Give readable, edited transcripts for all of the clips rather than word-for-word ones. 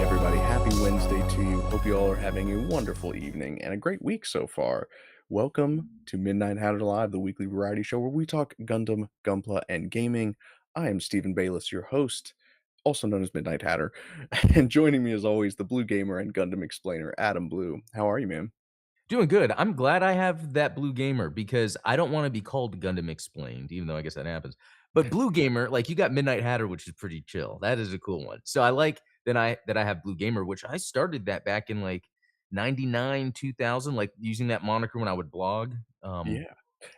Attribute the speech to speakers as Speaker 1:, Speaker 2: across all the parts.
Speaker 1: everybody. Happy Wednesday to you. Hope you all are having a wonderful evening and a great week so far. Welcome to Midnight Hatter Live, the weekly variety show where we talk Gundam, Gunpla, and gaming. I am Stephen Bayless, your host, also known as Midnight Hatter. And joining me as always, the Blue Gamer and Gundam Explainer, Adam Blue. How are you, man?
Speaker 2: Doing good. I'm glad I have that Blue Gamer because I don't wanna be called Gundam Explained, even though I guess that happens. But Blue Gamer, like, you got Midnight Hatter, which is pretty chill. That is a cool one. So I like that I have Blue Gamer, which I started that back in, like, 99, 2000, like, using that moniker when I would blog.
Speaker 1: Yeah.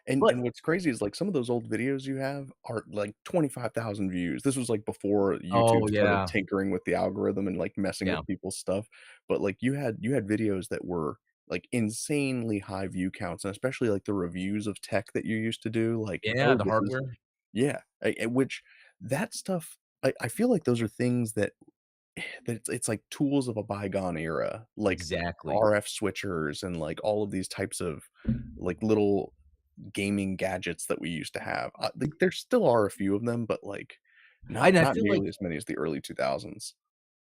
Speaker 1: And
Speaker 2: But
Speaker 1: and what's crazy is, like, some of those old videos you have are, like, 25,000 views. This was, like, before YouTube
Speaker 2: oh,
Speaker 1: started
Speaker 2: yeah.
Speaker 1: tinkering with the algorithm and, like, messing
Speaker 2: Yeah.
Speaker 1: with people's stuff, but, like, you had videos that were, like, insanely high view counts, and especially, like, the reviews of tech that you used to do, like,
Speaker 2: Yeah,
Speaker 1: "Oh,
Speaker 2: the
Speaker 1: this is."
Speaker 2: hardware.
Speaker 1: Yeah, which that stuff I feel like those are things that it's like tools of a bygone era, like
Speaker 2: Exactly.
Speaker 1: RF switchers and, like, all of these types of, like, little gaming gadgets that we used to have. Like, there still are a few of them, but, like, not
Speaker 2: I
Speaker 1: not
Speaker 2: feel like
Speaker 1: nearly as many as the early 2000s.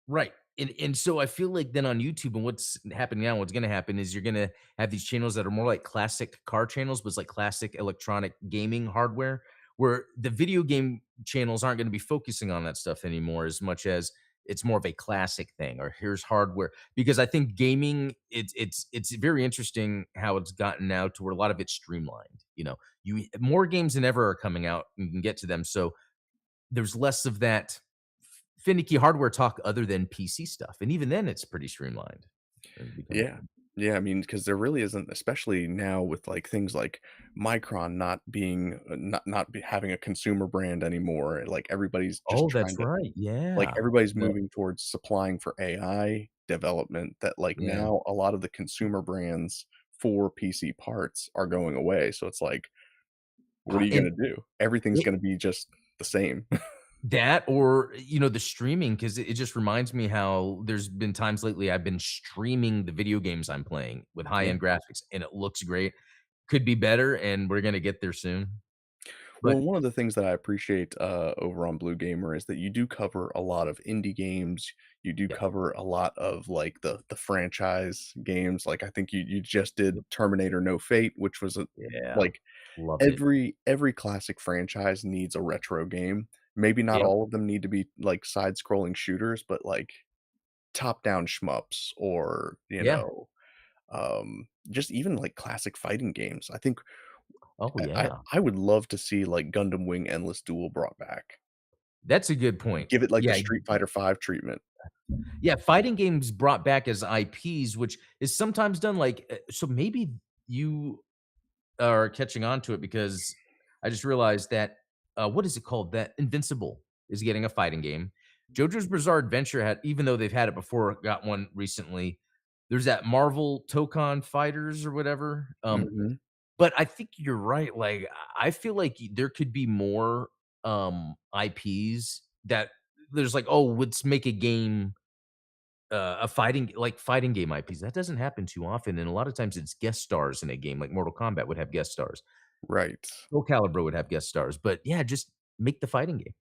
Speaker 2: right. And so I feel like then on YouTube and what's happening now, what's gonna happen is you're gonna have these channels that are more like classic car channels, but it's like classic electronic gaming hardware, where the video game channels aren't gonna be focusing on that stuff anymore as much as it's more of a classic thing or here's hardware. Because I think gaming, it's very interesting how it's gotten now to where a lot of it's streamlined. You more games than ever are coming out. You can get to them. So there's less of that finicky hardware talk other than PC stuff, and even then, it's pretty streamlined. It becomes
Speaker 1: Yeah. Yeah, I mean, because there really isn't, especially now with, like, things like Micron not being not be having a consumer brand anymore, like, everybody's just
Speaker 2: oh,
Speaker 1: trying
Speaker 2: that's
Speaker 1: to.
Speaker 2: right,
Speaker 1: Like,
Speaker 2: yeah.
Speaker 1: everybody's
Speaker 2: The
Speaker 1: moving towards supplying for AI development that, like,
Speaker 2: yeah,
Speaker 1: now a lot of the consumer brands for PC parts are going away, so it's like, what are you
Speaker 2: and
Speaker 1: gonna do? Everything's
Speaker 2: it
Speaker 1: gonna be just the same.
Speaker 2: that or, the streaming, 'cause it just reminds me how there's been times lately I've been streaming the video games I'm playing with
Speaker 1: Yeah.
Speaker 2: high-end graphics, and it looks great. Could be better, and we're gonna get there soon,
Speaker 1: Well,
Speaker 2: but
Speaker 1: one of the things that I appreciate, over on Blue Gamer is that you do cover a lot of indie games, you do
Speaker 2: yeah,
Speaker 1: cover a lot of, like, the franchise games, like, I think you just did Terminator: No Fate, which was a
Speaker 2: yeah,
Speaker 1: like,
Speaker 2: loved it.
Speaker 1: every classic franchise needs a retro game. Maybe not
Speaker 2: Yep,
Speaker 1: all of them need to be, like, side-scrolling shooters, but, like, top-down shmups or,
Speaker 2: yeah.
Speaker 1: just even, like, classic fighting games. I think
Speaker 2: Oh,
Speaker 1: I I
Speaker 2: yeah.
Speaker 1: I would love to see, like, Gundam Wing Endless Duel brought back.
Speaker 2: That's a good point.
Speaker 1: Give it, like, the
Speaker 2: Yeah.
Speaker 1: Street Fighter V treatment.
Speaker 2: Yeah, fighting games brought back as IPs, which is sometimes done like so maybe you are catching on to it because I just realized that what is it called? That Invincible is getting a fighting game. JoJo's Bizarre Adventure had, even though they've had it before, got one recently. There's that Marvel Tokon Fighters or whatever.
Speaker 1: Mhm.
Speaker 2: But I think you're right. Like I feel like there could be more IPs that there's like, oh, let's make a game a fighting game IPs. That doesn't happen too often, and a lot of times it's guest stars in a game, like Mortal Kombat would have guest stars.
Speaker 1: Right.
Speaker 2: Soul Calibur would have guest stars, but yeah, just make the fighting game.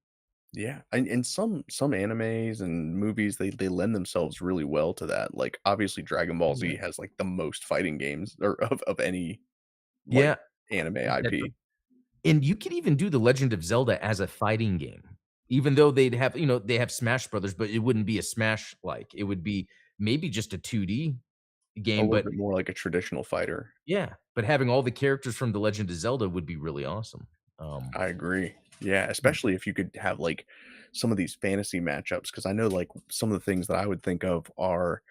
Speaker 1: Yeah, and some animes and movies, they lend themselves really well to that, like, obviously, Dragon Ball
Speaker 2: Yeah.
Speaker 1: Z has, like, the most fighting games or of any, like,
Speaker 2: Yeah,
Speaker 1: anime
Speaker 2: that's
Speaker 1: IP.
Speaker 2: and you could even do The Legend of Zelda as a fighting game, even though they'd have they have Smash Brothers, but it wouldn't be a Smash like, it would be maybe just a 2D
Speaker 1: A
Speaker 2: game,
Speaker 1: little
Speaker 2: but
Speaker 1: bit more like a traditional fighter.
Speaker 2: yeah, but having all the characters from The Legend of Zelda would be really awesome.
Speaker 1: I agree. Yeah, especially if you could have, like, some of these fantasy matchups, because I know, like, some of the things that I would think of are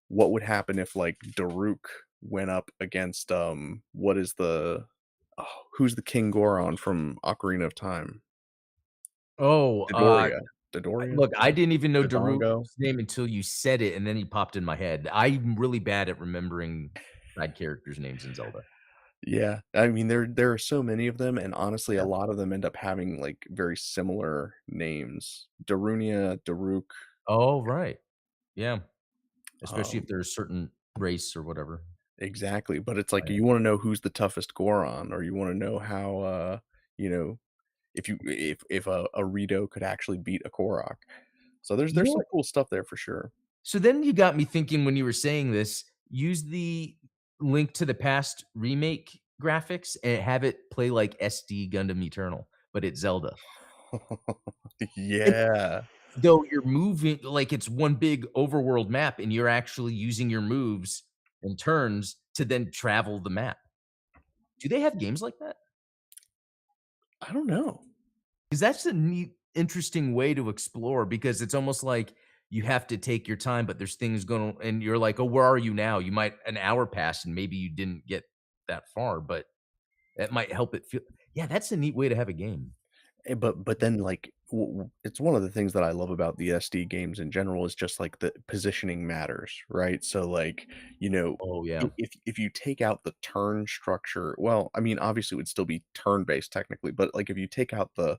Speaker 1: what would happen if, like, Daruk went up against, what is who's the King Goron from Ocarina of Time?
Speaker 2: Oh,
Speaker 1: Dodoria. Dodoria?
Speaker 2: look, I didn't even know
Speaker 1: Dodongo?
Speaker 2: Daruk's name until you said it, and then he popped in my head. I'm really bad at remembering side characters' names in Zelda.
Speaker 1: Yeah, I mean, there are so many of them, and honestly, a
Speaker 2: Yeah.
Speaker 1: lot of them end up having, like, very similar names. Darunia, Daruk,
Speaker 2: Oh, right. Yeah, especially if
Speaker 1: um,
Speaker 2: they're a certain race or whatever.
Speaker 1: exactly, but it's like
Speaker 2: Right.
Speaker 1: you wanna know who's the toughest Goron, or you wanna know how, you know, if a Rito could actually beat a Korok. So there's
Speaker 2: You know
Speaker 1: some
Speaker 2: what?
Speaker 1: cool stuff there for sure.
Speaker 2: So then you got me thinking when you were saying this, use the Link to the Past remake graphics and have it play like SD Gundam Eternal, but it's Zelda. And
Speaker 1: Yeah.
Speaker 2: though you're moving like it's one big overworld map and you're actually using your moves and turns to then travel the map. Do they have games like that?
Speaker 1: I don't know.
Speaker 2: 'Cause that's a neat, interesting way to explore because it's almost like you have to take your time, but there's things going and you're like, "Oh, where are you now?" You might an hour pass and maybe you didn't get that far, but that might help it feel yeah, that's a neat way to have a game.
Speaker 1: But then, like, it's one of the things that I love about the SD games in general is just, like, the positioning matters, right? So, like, you know,
Speaker 2: Oh,
Speaker 1: I
Speaker 2: yeah.
Speaker 1: if you take out the turn structure well, I mean, obviously, it would still be turn-based technically, but, like, if you take out the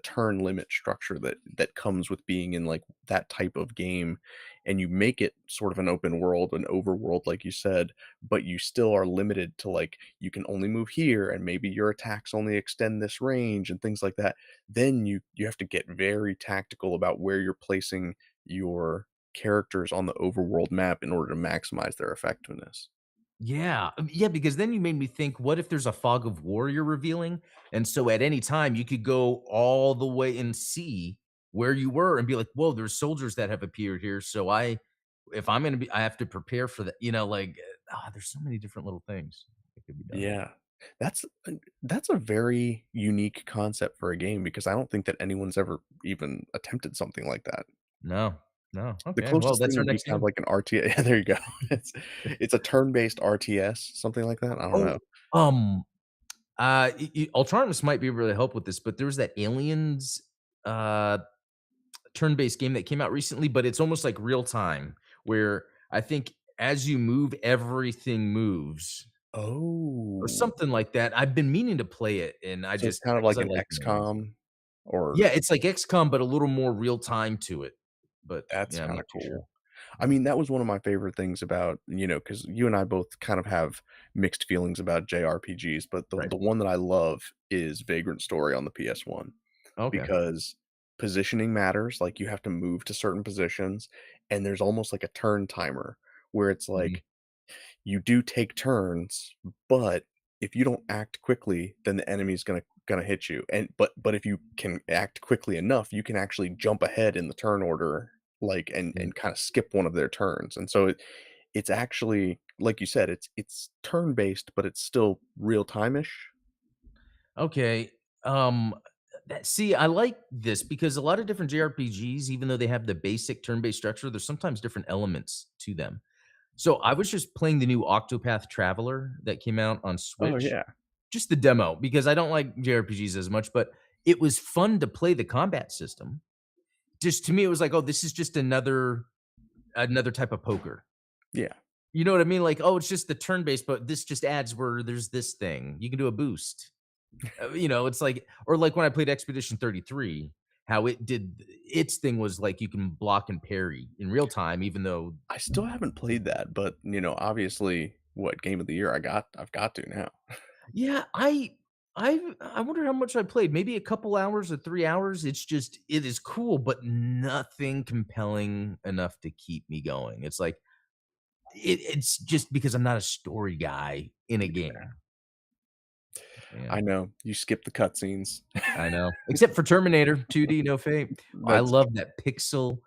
Speaker 1: turn limit structure that comes with being in, like, that type of game, and you make it sort of an open world, an overworld, like you said, but you still are limited to, like, you can only move here, and maybe your attacks only extend this range and things like that, then you have to get very tactical about where you're placing your characters on the overworld map in order to maximize their effectiveness.
Speaker 2: Yeah, yeah, because then you made me think, what if there's a fog of war you're revealing? And so at any time, you could go all the way and see where you were and be like, "Whoa, there's soldiers that have appeared here." So if I'm gonna be I have to prepare for that, like, there's so many different little things that could be done.
Speaker 1: Yeah. That's a very unique concept for a game because I don't think that anyone's ever even attempted something like that.
Speaker 2: No, no.
Speaker 1: The
Speaker 2: Okay, well,
Speaker 1: closest thing
Speaker 2: that's our
Speaker 1: would be
Speaker 2: next
Speaker 1: kind of
Speaker 2: game.
Speaker 1: like an RTS. Yeah, there you go. It's a turn-based RTS, something like that? I don't
Speaker 2: Oh,
Speaker 1: know.
Speaker 2: um, Ultranos might be able to help with this, but there was that Aliens, uh turn-based game that came out recently, but it's almost like real time, where I think as you move, everything moves or
Speaker 1: Oh.
Speaker 2: something like that. I've been meaning to play it, and I
Speaker 1: So it's
Speaker 2: just
Speaker 1: kind of
Speaker 2: because
Speaker 1: like
Speaker 2: I
Speaker 1: an
Speaker 2: like aliens.
Speaker 1: XCOM or
Speaker 2: Yeah, it's like XCOM, but a little more real time to it. But,
Speaker 1: that's
Speaker 2: yeah, I'm
Speaker 1: kinda
Speaker 2: not too sure.
Speaker 1: cool. I
Speaker 2: Yeah.
Speaker 1: mean, that was one of my favorite things about, because you and I both kind of have mixed feelings about JRPGs, but the
Speaker 2: Right.
Speaker 1: the one that I love is Vagrant Story on the PS1
Speaker 2: Okay.
Speaker 1: because positioning matters, like, you have to move to certain positions, and there's almost like a turn timer where it's
Speaker 2: Mhm.
Speaker 1: like you do take turns, but if you don't act quickly, then the enemy's gonna hit you. And but if you can act quickly enough, you can actually jump ahead in the turn order, like
Speaker 2: Yeah.
Speaker 1: and kind of skip one of their turns. And so it's actually like you said, it's turn based, but it's still real time-ish.
Speaker 2: Okay, see, I like this because a lot of different JRPGs, even though they have the basic turn-based structure, there's sometimes different elements to them. So I was just playing the new Octopath Traveler that came out on
Speaker 1: Oh
Speaker 2: Switch,
Speaker 1: yeah.
Speaker 2: just the demo because I don't like JRPGs as much, but it was fun to play the combat system. Just to me, it was like, oh, this is just another type of poker.
Speaker 1: Yeah.
Speaker 2: You know what I mean? Like, oh, it's just the turn based, but this just adds where there's this thing. You can do a boost. It's like or like when I played Expedition 33, how it did its thing was like you can block and parry in real time, even though
Speaker 1: I still haven't played that, but obviously what game of the year I've got to now.
Speaker 2: yeah, I wonder how much I played. Maybe a couple hours or 3 hours. It's just it is cool, but nothing compelling enough to keep me going. It's like it's just because I'm not a story guy in a game. Yeah,
Speaker 1: I know. You skip the cutscenes.
Speaker 2: I know. Except for Terminator 2D, No Fate. I
Speaker 1: That's
Speaker 2: love that pixel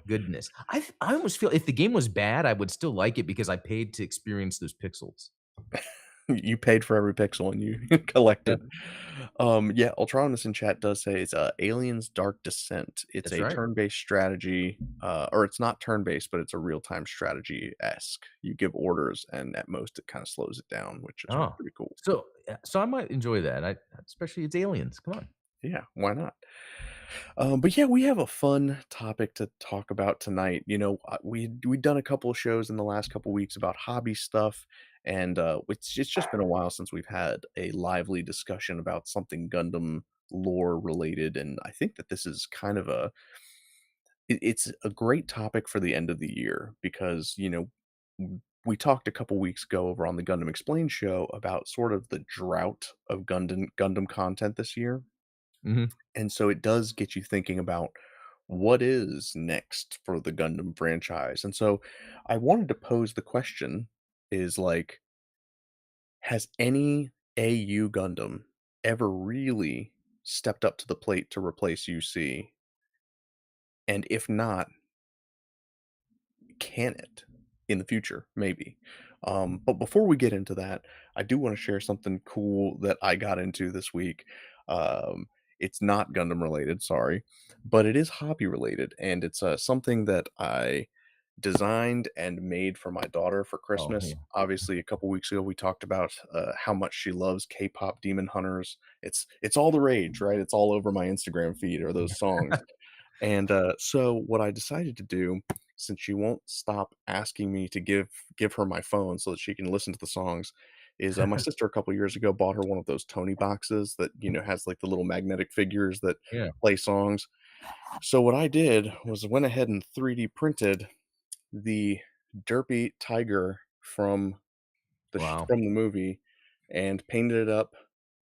Speaker 2: goodness. I almost feel if the game was bad, I would still like it because I paid to experience those pixels.
Speaker 1: you paid for every pixel and you
Speaker 2: Yep,
Speaker 1: collected. Yeah, Ultronus in chat does say it's Aliens Dark Descent. It's
Speaker 2: that's
Speaker 1: a
Speaker 2: right.
Speaker 1: turn-based strategy, or it's not turn-based, but it's a real-time strategy-esque. You give orders, and at most it kind of slows it down, which is
Speaker 2: Oh,
Speaker 1: pretty cool.
Speaker 2: so I might enjoy that. I especially it's aliens. Come on.
Speaker 1: Yeah, why not? But yeah, we have a fun topic to talk about tonight. We've done a couple of shows in the last couple weeks about hobby stuff, and it's just been a while since we've had a lively discussion about something Gundam lore related. And I think that this is kind of it's a great topic for the end of the year because we talked a couple weeks ago over on the Gundam Explained show about sort of the drought of Gundam content this year,
Speaker 2: Mhm.
Speaker 1: and so it does get you thinking about what is next for the Gundam franchise? And so I wanted to pose the question is like, has any AU Gundam ever really stepped up to the plate to replace UC? And if not, can it in the future? Maybe. But before we get into that, I do want to share something cool that I got into this week. Um, it's not Gundam related, sorry, but it is hobby related, and it's something that I designed and made for my daughter for
Speaker 2: Oh,
Speaker 1: Christmas.
Speaker 2: yeah.
Speaker 1: Obviously, a couple weeks ago, we talked about how much she loves K-pop Demon Hunters. It's all the rage, right? It's all over my Instagram feed or those songs. And, so what I decided to do, since she won't stop asking me to give her my phone so that she can listen to the songs, is, my sister a couple years ago bought her one of those Tony boxes that, has, like, the little magnetic figures that
Speaker 2: Yeah.
Speaker 1: play songs. So what I did was went ahead and 3D printed the derpy tiger
Speaker 2: Wow.
Speaker 1: from the movie and painted it up,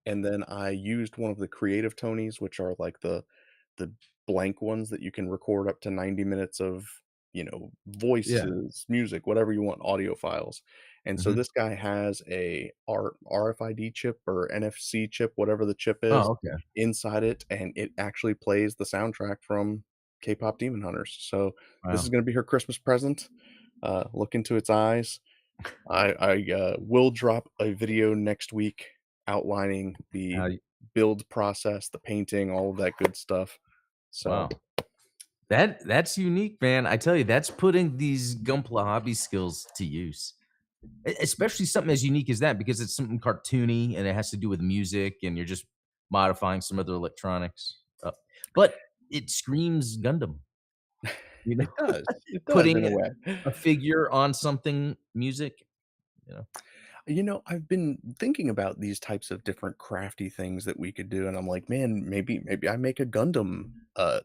Speaker 1: and then I used one of the creative Tonys, which are like the blank ones that you can record up to 90 minutes of,
Speaker 2: Yeah.
Speaker 1: voices, music, whatever you want, audio files. And so
Speaker 2: Mhm.
Speaker 1: this guy has a RFID chip or NFC chip, whatever the chip is,
Speaker 2: Oh, okay.
Speaker 1: inside it, and it actually plays the soundtrack from K-pop Demon Hunters. So this is
Speaker 2: Wow.
Speaker 1: gonna be her Christmas present. Look into its eyes. I will drop a video next week outlining the
Speaker 2: How you
Speaker 1: build process, the painting, all of that good stuff. So,
Speaker 2: wow. That's unique, man. I tell you, that's putting these Gunpla hobby skills to use. Especially something as unique as that because it's something cartoony and it has to do with music and you're just modifying some other electronics. But it screams Gundam, you know,
Speaker 1: it does. It does in
Speaker 2: putting
Speaker 1: a way.
Speaker 2: a figure on something music, you know?
Speaker 1: I've been thinking about these types of different crafty things that we could do, and I'm like, man, maybe I make a Gundam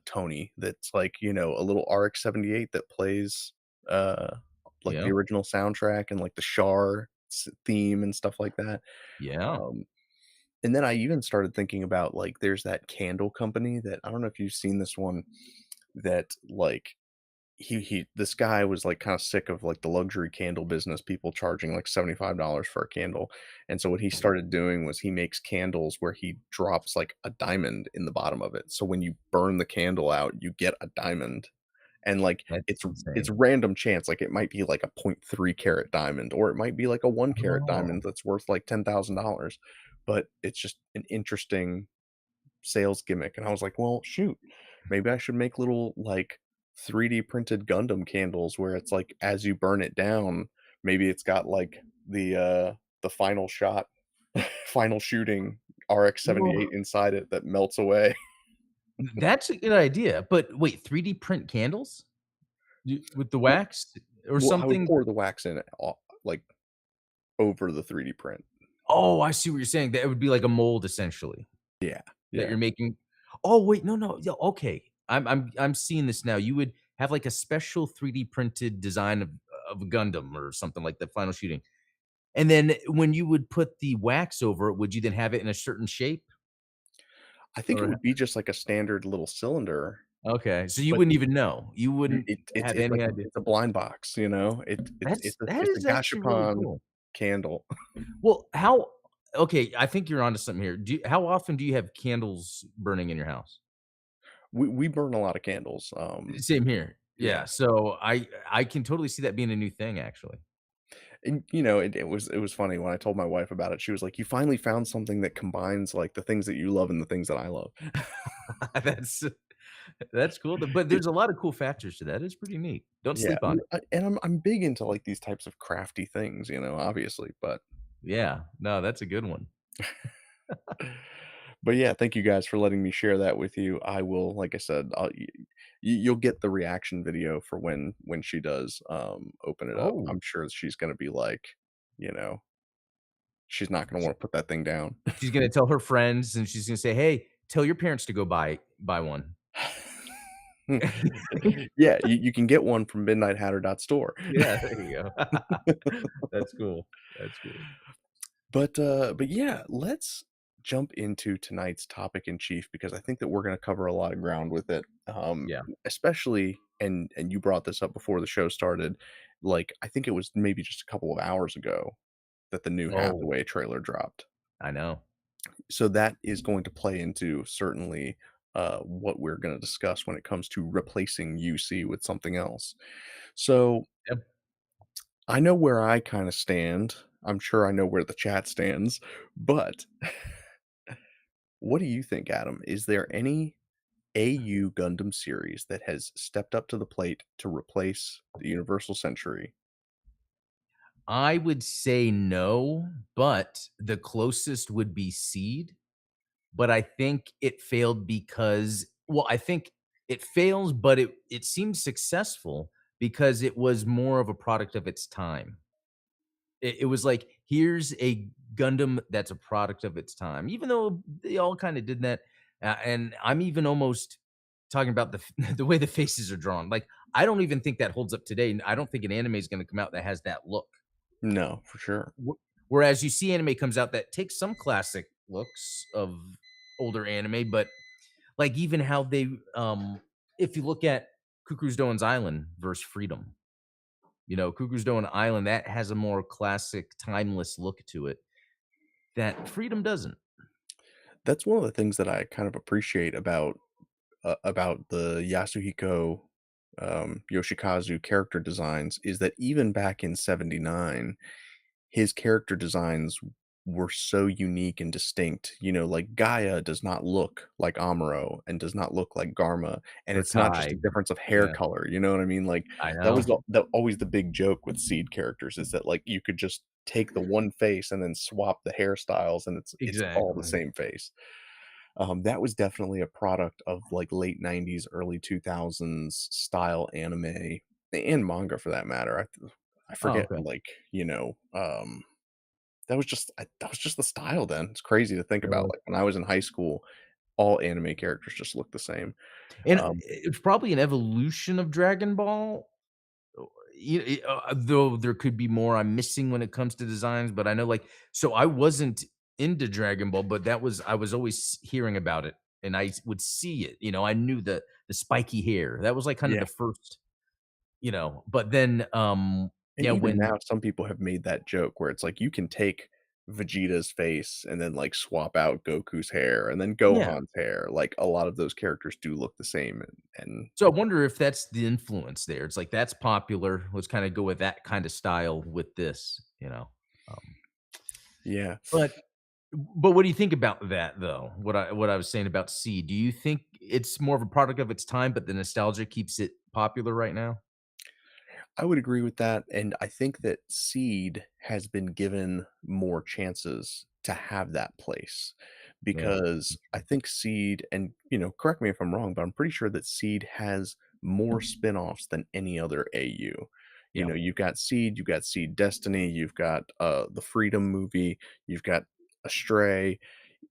Speaker 1: Tony that's like, a little RX-78 that plays like the
Speaker 2: Yeah.
Speaker 1: original soundtrack and like the theme and stuff like that.
Speaker 2: Yeah.
Speaker 1: Um, and then I even started thinking about like there's that candle company that I don't know if you've seen this one that like he this guy was, like, kinda sick of, like, the luxury candle business, people charging, like, $75 for a candle, and so what he started doing was he makes candles where he drops, like, a diamond in the bottom of it, so when you burn the candle out, you get a diamond, and, like,
Speaker 2: That's
Speaker 1: it's
Speaker 2: insane.
Speaker 1: random chance, like, it might be, like, a .3 carat diamond, or it might be, like, a 1 carat
Speaker 2: Oh.
Speaker 1: diamond that's worth, like, $10,000, but it's just an interesting sales gimmick, and I was like, "Well, shoot, maybe I should make little, like, 3D printed Gundam candles where it's like, as you burn it down, maybe it's got, like, the final shot, final shooting RX-78
Speaker 2: Well,
Speaker 1: inside it that melts away."
Speaker 2: that's a good idea, but wait, 3D print candles? You with the
Speaker 1: Well
Speaker 2: wax or
Speaker 1: well, I would
Speaker 2: something?
Speaker 1: pour the wax in it, like, over the 3D print.
Speaker 2: Oh, I see what you're saying, that it would be like a mold essentially
Speaker 1: Yeah,
Speaker 2: that
Speaker 1: yeah.
Speaker 2: you're making. Oh, wait, no, no, yeah, okay. I'm seeing this now. You would have like a special 3D printed design of Gundam or something like the final shooting. And then when you would put the wax over it, would you then have it in a certain shape?
Speaker 1: I think it
Speaker 2: Or
Speaker 1: would be just like a standard little cylinder,
Speaker 2: okay, so you
Speaker 1: but
Speaker 2: wouldn't even know. You wouldn't have
Speaker 1: it's like
Speaker 2: any idea.
Speaker 1: it's a blind box, you know?
Speaker 2: That
Speaker 1: It's a
Speaker 2: is actually really
Speaker 1: gashapon
Speaker 2: cool.
Speaker 1: candle.
Speaker 2: Well, how okay, I think you're onto something here. How often do you have candles burning in your house?
Speaker 1: We burn a lot of candles,
Speaker 2: Same here.
Speaker 1: yeah,
Speaker 2: Yeah, so I can totally see that being a new thing, actually.
Speaker 1: and, it was funny when I told my wife about it, she was like, "You finally found something that combines, like, the things that you love and the things that I love."
Speaker 2: That's that's cool, but
Speaker 1: It
Speaker 2: there's a lot of cool factors to that. It's pretty neat. Don't
Speaker 1: yeah,
Speaker 2: sleep on it.
Speaker 1: and I'm big into, like, these types of crafty things, obviously,
Speaker 2: Yeah, no, that's a good one.
Speaker 1: but yeah, thank you guys for letting me share that with you. I will, like I said, you'll get the reaction video for when she does, open it up.
Speaker 2: Oh,
Speaker 1: I'm sure she's gonna be like, you know, she's not gonna
Speaker 2: sh
Speaker 1: wanna put that thing down.
Speaker 2: she's gonna tell her friends, and she's gonna say, "Hey, tell your parents to go buy one."
Speaker 1: Yeah, you can get one from midnighthatter.store.
Speaker 2: Yeah, there you go. That's cool. That's cool.
Speaker 1: But yeah, let's jump into tonight's topic in chief because I think that we're going to cover a lot of ground with it.
Speaker 2: Yeah.
Speaker 1: Especially, and you brought this up before the show started. Like, I think it was maybe just a couple of hours ago that the new
Speaker 2: Oh,
Speaker 1: Hathaway trailer dropped.
Speaker 2: I know.
Speaker 1: So that is going to play into certainly what we're going to discuss when it comes to replacing UC with something else. So
Speaker 2: Yep.
Speaker 1: I know where I kind of stand. I'm sure I know where the chat stands, but what do you think, Adam? Is there any AU Gundam series that has stepped up to the plate to replace the Universal Century?
Speaker 2: I would say no, but the closest would be Seed, but I think it failed because I think it fails, but it seemed successful because it was more of a product of its time. It was like, here's a Gundam that's a product of its time, even though they all kinda did that, and I'm even almost talking about the the way the faces are drawn, like, I don't even think that holds up today, and I don't think an anime is gonna come out that has that look.
Speaker 1: No, for sure.
Speaker 2: Wh Whereas you see anime comes out that takes some classic looks of older anime, but, like, even how they, if you look at Cuckoo's Doan's Island versus Freedom, Cuckoo's Doan Island, that has a more classic, timeless look to it that Freedom doesn't.
Speaker 1: That's one of the things that I kind of appreciate about the Yasuhiko Yoshikazu character designs is that even back in '79, his character designs were so unique and distinct. You know, like Gaia does not look like Amuro and does not look like Garma, and
Speaker 2: Or
Speaker 1: it's not just
Speaker 2: Kai.
Speaker 1: a difference of hair
Speaker 2: Yeah,
Speaker 1: color. You know what I mean? Like
Speaker 2: I
Speaker 1: that was
Speaker 2: know.
Speaker 1: always the big joke with Seed characters is that like you could just take the one face and then swap the hairstyles, and it's all the
Speaker 2: Exactly.
Speaker 1: same face. That was definitely a product of like late '90s, early 2000s style anime and manga for that matter. I
Speaker 2: Oh,
Speaker 1: forget
Speaker 2: okay.
Speaker 1: like that was just the style then. It's crazy to think
Speaker 2: It
Speaker 1: about,
Speaker 2: was.
Speaker 1: like, when I was in high school, all anime characters just looked the same.
Speaker 2: And
Speaker 1: Um,
Speaker 2: it's probably an evolution of Dragon Ball, though there could be more I'm missing when it comes to designs, but I know, like, so I wasn't into Dragon Ball, but I was always hearing about it, and would see it, I knew the spiky hair. That was, like, kind of
Speaker 1: yeah,
Speaker 2: the first, but then,
Speaker 1: and
Speaker 2: yeah,
Speaker 1: even
Speaker 2: when
Speaker 1: now, some people have made that joke where it's like, you can take Vegeta's face and then, like, swap out Goku's hair and then
Speaker 2: yeah.
Speaker 1: Gohan's hair, like, a lot of those characters do look the same, and
Speaker 2: So I wonder if that's the influence there. It's like, that's popular, let's kinda go with that kinda style with this? Um,
Speaker 1: yeah.
Speaker 2: but but what do you think about that, though? What I was saying about C. Do you think it's more of a product of its time, but the nostalgia keeps it popular right now?
Speaker 1: I would agree with that, and I think that Seed has been given more chances to have that place
Speaker 2: Yeah.
Speaker 1: because I think Seed and, correct me if I'm wrong, but I'm pretty sure that Seed has more spin-offs than any other AU. You
Speaker 2: Yeah.
Speaker 1: know, you've got Seed Destiny, you've got, the Freedom movie, you've got Astray,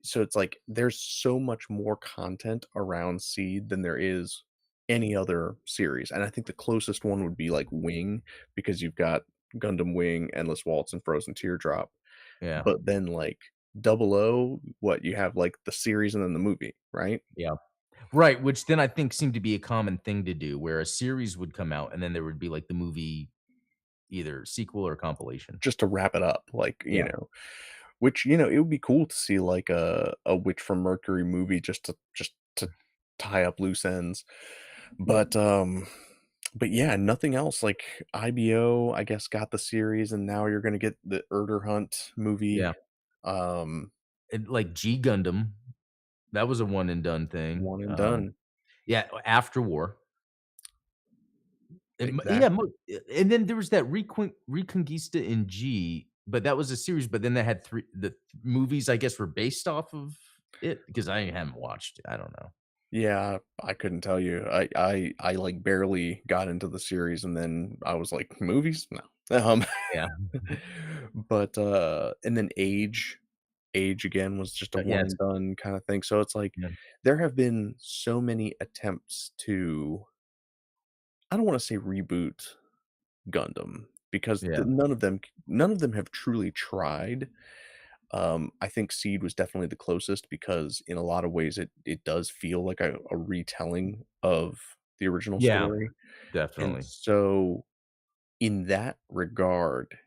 Speaker 1: so it's like there's so much more content around Seed than there is any other series, and I think the closest one would be like Wing because you've got Gundam Wing, Endless Waltz, and Frozen Teardrop.
Speaker 2: Yeah.
Speaker 1: But then like Double O, what you have like the series and then the movie, right?
Speaker 2: Yeah. Right, which then I think seemed to be a common thing to do, where a series would come out, and then there would be, like, the movie, either sequel or compilation.
Speaker 1: Just to wrap it up, like,
Speaker 2: Yeah.
Speaker 1: which, it would be cool to see like a Witch from Mercury movie just to tie up loose ends. But but yeah, nothing else. Like IBO, I guess, got the series, and now you're gonna get the Erder Hunt movie.
Speaker 2: Yeah.
Speaker 1: Um,
Speaker 2: And, like, G Gundam, that was a one and done thing.
Speaker 1: one and done.
Speaker 2: Yeah, After War. Yeah,
Speaker 1: Exactly.
Speaker 2: and then there was that Reconquista in G, but that was a series, but then they had movies, I guess, were based off of it, because I haven't watched it, I don't know.
Speaker 1: Yeah, I couldn't tell you. I like barely got into the series, and then I was like, movies? No.
Speaker 2: Yeah.
Speaker 1: But and then Age again was just a one
Speaker 2: Yes.
Speaker 1: and done kind of thing. So it's like
Speaker 2: Yeah.
Speaker 1: there have been so many attempts to, I don't want to say reboot Gundam because
Speaker 2: Yeah.
Speaker 1: none of them have truly tried. I think Seed was definitely the closest because in a lot of ways it does feel like a retelling of the original
Speaker 2: Yeah,
Speaker 1: story, and
Speaker 2: definitely.
Speaker 1: so in that regard,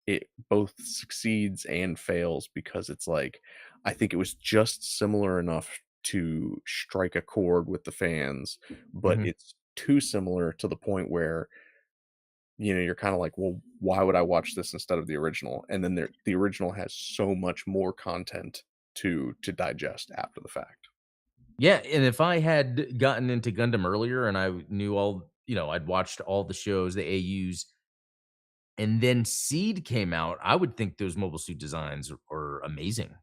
Speaker 1: it both succeeds and fails because it's like, I think it was just similar enough to strike a chord with the fans, but
Speaker 2: Mhm.
Speaker 1: it's too similar to the point where, you're kinda like, "Well, why would I watch this instead of the original?" And then the original has so much more content to digest after the fact.
Speaker 2: Yeah, and if I had gotten into Gundam earlier and I knew I'd watched all the shows, the AUs, and then Seed came out, I would think those mobile suit designs are amazing,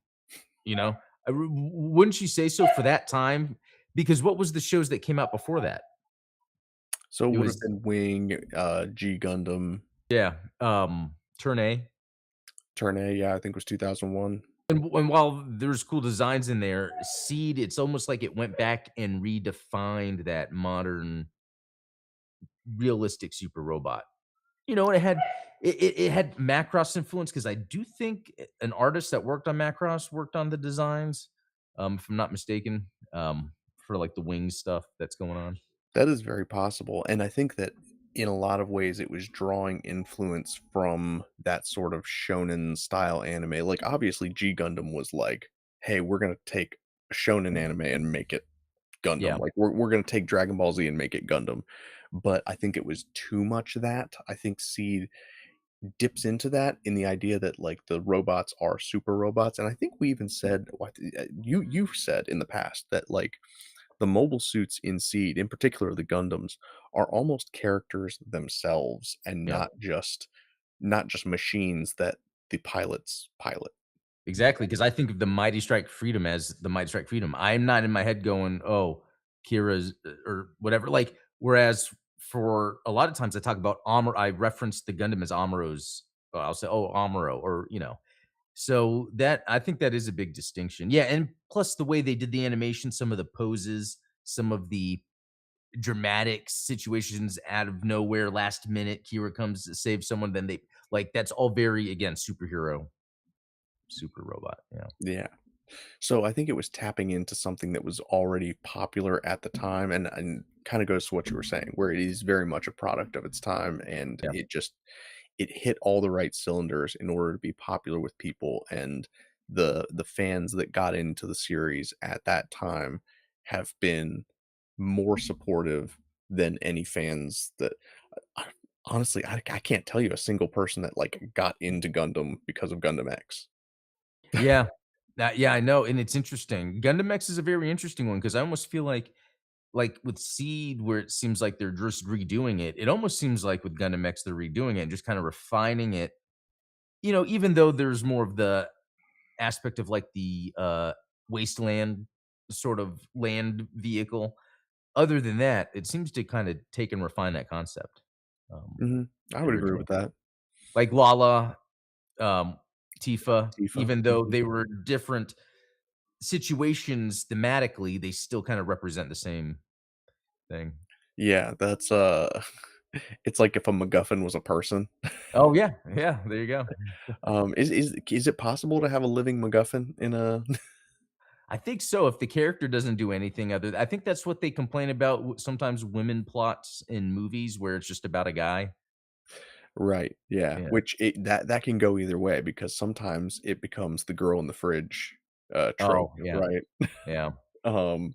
Speaker 2: you know? Wouldn't you say so for that time? Because what was the shows that came out before that?
Speaker 1: So it
Speaker 2: It
Speaker 1: would have
Speaker 2: was
Speaker 1: been Wing, G Gundam,
Speaker 2: yeah, Turn A.
Speaker 1: Turn A, yeah, I think was 2001.
Speaker 2: And while there's cool designs in there, Seed, it's almost like it went back and redefined that modern realistic super robot. And it had Macross influence because I do think an artist that worked on Macross worked on the designs, if I'm not mistaken, for, like, the wings stuff that's going on.
Speaker 1: That is very possible, and I think that in a lot of ways it was drawing influence from that sort of shonen style anime. Like, obviously, G Gundam was like, "Hey, we're gonna take a shonen anime and make it Gundam."
Speaker 2: Yeah,
Speaker 1: Like, we're gonna take Dragon Ball Z and make it Gundam. But I think it was too much of that. I think Seed dips into that in the idea that, like, the robots are super robots, and I think we even said you've said in the past that, like, the mobile suits in Seed, in particular the Gundams, are almost characters themselves and
Speaker 2: yeah.
Speaker 1: not just machines that the pilots pilot.
Speaker 2: Exactly, because I think of the Mighty Strike Freedom as the Mighty Strike Freedom. I'm not in my head going, "Oh, Kira's," or whatever, like, whereas for a lot of times I talk about I reference the Gundam as Amuro's. I'll say, "Oh, Amuro," so that I think that is a big distinction. Yeah, and plus the way they did the animation, some of the poses, some of the dramatic situations out of nowhere, last minute, Kira comes to save someone, then that's all very, again, superhero, super robot, yeah.
Speaker 1: Yeah. So I think it was tapping into something that was already popular at the time and kind of goes to what you were saying, where it is very much a product of its time and
Speaker 2: Yeah.
Speaker 1: it hit all the right cylinders in order to be popular with people, and the fans that got into the series at that time have been more supportive than any fans that uh, honestly I can't tell you a single person that like got into Gundam because of Gundam X.
Speaker 2: Yeah. Yeah, I know, and it's interesting. Gundam X is a very interesting one because I almost feel like with Seed, where it seems like they're just redoing it, it almost seems like with Gundam X, they're redoing it and just kind of refining it, even though there's more of the aspect of, like, the, wasteland sort of land vehicle. Other than that, it seems to kinda take and refine that concept,
Speaker 1: Mhm. I
Speaker 2: the
Speaker 1: would agree
Speaker 2: original.
Speaker 1: with that.
Speaker 2: Like Lala, um, Tifa,
Speaker 1: Tifa.
Speaker 2: even though
Speaker 1: Mhm.
Speaker 2: they were different situations thematically, they still kind of represent the same thing.
Speaker 1: Yeah, that's, it's like if a MacGuffin was a person.
Speaker 2: Oh, yeah, yeah, there you go.
Speaker 1: Is it possible to have a living MacGuffin in a
Speaker 2: I think so, if the character doesn't do anything I think that's what they complain about sometimes women plots in movies where it's just about a guy.
Speaker 1: Right, yeah,
Speaker 2: Yeah.
Speaker 1: which that can go either way because sometimes it becomes the girl in the fridge, trope,
Speaker 2: Oh, yeah,
Speaker 1: right?
Speaker 2: yeah,
Speaker 1: Um,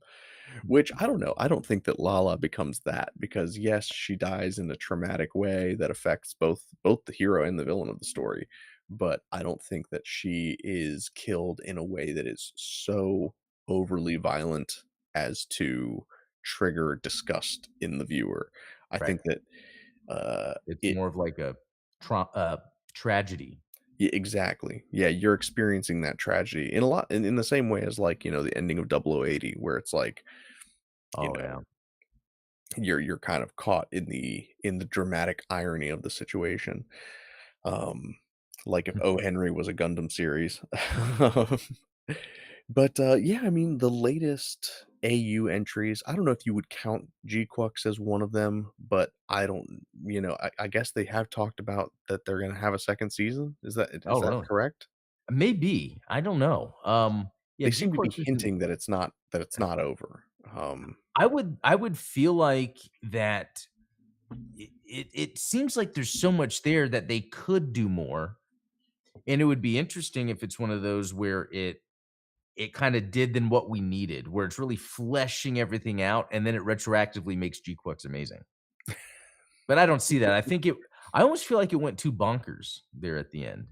Speaker 1: which I don't know, I don't think that Lala becomes that because, yes, she dies in a traumatic way that affects both the hero and the villain of the story, but I don't think that she is killed in a way that is so overly violent as to trigger disgust in the viewer. I
Speaker 2: right.
Speaker 1: think that,
Speaker 2: It's
Speaker 1: it
Speaker 2: more of like a tragedy.
Speaker 1: exactly. Yeah, you're experiencing that tragedy in a lot in the same way as, like, the ending of 0080 where it's like, you
Speaker 2: Oh, yeah.
Speaker 1: know you're kind of caught in the dramatic irony of the situation. Um, like if O. Henry was a Gundam series. Um, but, yeah, I mean, the latest AU entries, I don't know if you would count G-Quux as one of them, but I don't I guess they have talked about that they're gonna have a second season. Is
Speaker 2: Oh,
Speaker 1: that
Speaker 2: really?
Speaker 1: correct?
Speaker 2: Maybe, I don't know. Yeah,
Speaker 1: They seem to be
Speaker 2: G-Force isn't.
Speaker 1: hinting that it's not over.
Speaker 2: I would feel like that it seems like there's so much there that they could do more, and it would be interesting if it's one of those where it kinda did then what we needed, where it's really fleshing everything out, and then it retroactively makes G-Quix amazing. But I don't see that. I almost feel like it went too bonkers there at the end.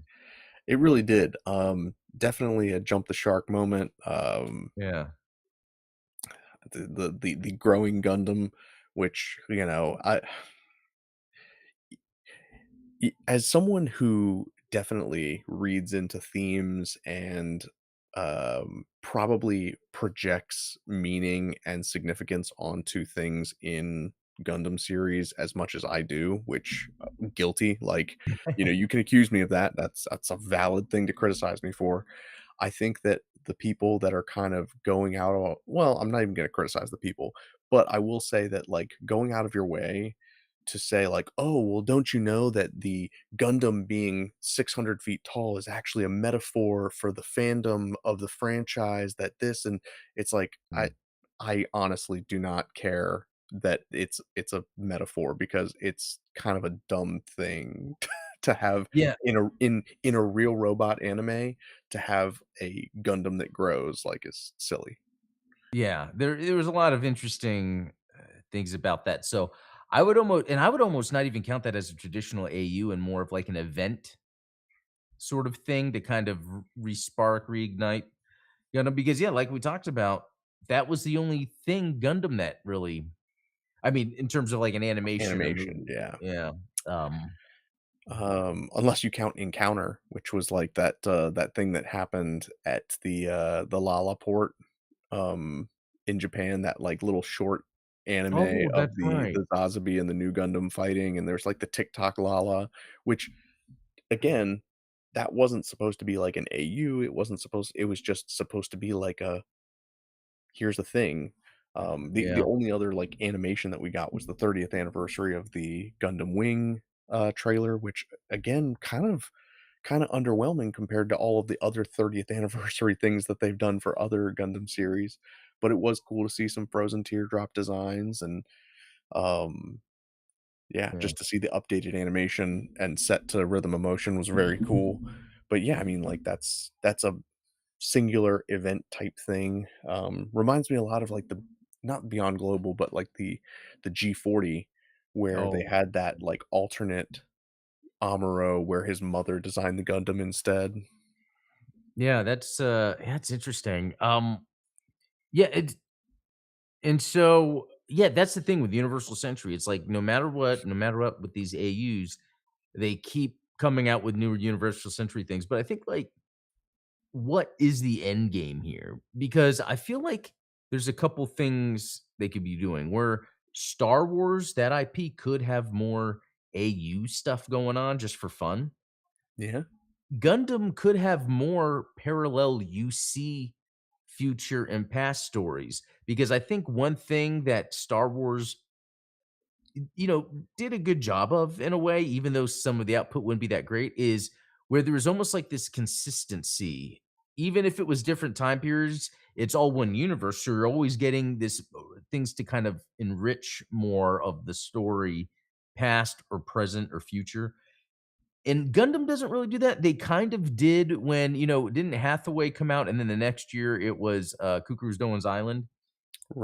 Speaker 1: It really did. Definitely a jump the shark moment.
Speaker 2: Yeah.
Speaker 1: The growing Gundam, which, as someone who definitely reads into themes and probably projects meaning and significance onto things in Gundam series as much as I do, which guilty. Like, you can accuse me of that. That's a valid thing to criticize me for. I think that the people that are kind of going out of, well, I'm not even going to criticize the people, but I will say that, like, going out of your way to say, like, "Oh, well, don't you know that the Gundam being 600 feet tall is actually a metaphor for the fandom of the franchise, that this," and it's like,
Speaker 2: Mm.
Speaker 1: I honestly do not care that it's a metaphor, because it's kind of a dumb thing to have
Speaker 2: Yeah.
Speaker 1: in a real robot anime. To have a Gundam that grows, like, is silly.
Speaker 2: Yeah, there was a lot of interesting, things about that. So, I would almost not even count that as a traditional AU and more of like an event sort of thing to kind of re-spark, reignite Gundam because, yeah, like we talked about, that was the only thing Gundam that really I mean, in terms of like an animation or
Speaker 1: Animation,
Speaker 2: movie.
Speaker 1: yeah.
Speaker 2: Yeah. Um,
Speaker 1: Unless you count Encounter, which was like that thing that happened at the Lala port, um, in Japan, that, like, little short anime
Speaker 2: oh,
Speaker 1: of
Speaker 2: that's right.
Speaker 1: the Sazabi and the new Gundam fighting, and there's, like, the TikTok Lala, which, again, that wasn't supposed to be like an AU, it was just supposed to be like a, "Here's the thing." The
Speaker 2: Yeah.
Speaker 1: only other, like, animation that we got was the 30th anniversary of the Gundam Wing, trailer, which, again, kinda underwhelming compared to all of the other 30th anniversary things that they've done for other Gundam series, but it was cool to see some frozen teardrop designs, and, um, yeah,
Speaker 2: Yeah.
Speaker 1: just to see the updated animation and set to rhythm of motion was very cool. But, yeah, I mean, like, that's a singular event type thing. Reminds me a lot of, like, the, not Beyond Global, but like the G40, where they
Speaker 2: Oh,
Speaker 1: had that, like, alternate Amuro where his mother designed the Gundam instead.
Speaker 2: yeah, that's interesting. Yeah, and so, yeah, that's the thing with Universal Century. It's like no matter what with these AUs, they keep coming out with newer Universal Century things. But I think like what is the end game here? Because I feel like there's a couple things they could be doing where Star Wars, that IP could have more AU stuff going on just for fun.
Speaker 1: Yeah,
Speaker 2: Gundam could have more parallel UC future and past stories because I think one thing that Star Wars did a good job of in a way, even though some of the output wouldn't be that great, is where there was almost like this consistency. Even if it was different time periods, it's all one universe. So you're always getting this things to kind of enrich more of the story, past or present or future. And Gundam doesn't really do that. They kind of did when, didn't Hathaway come out and then the next year it was Cuckoo's Doan's Island?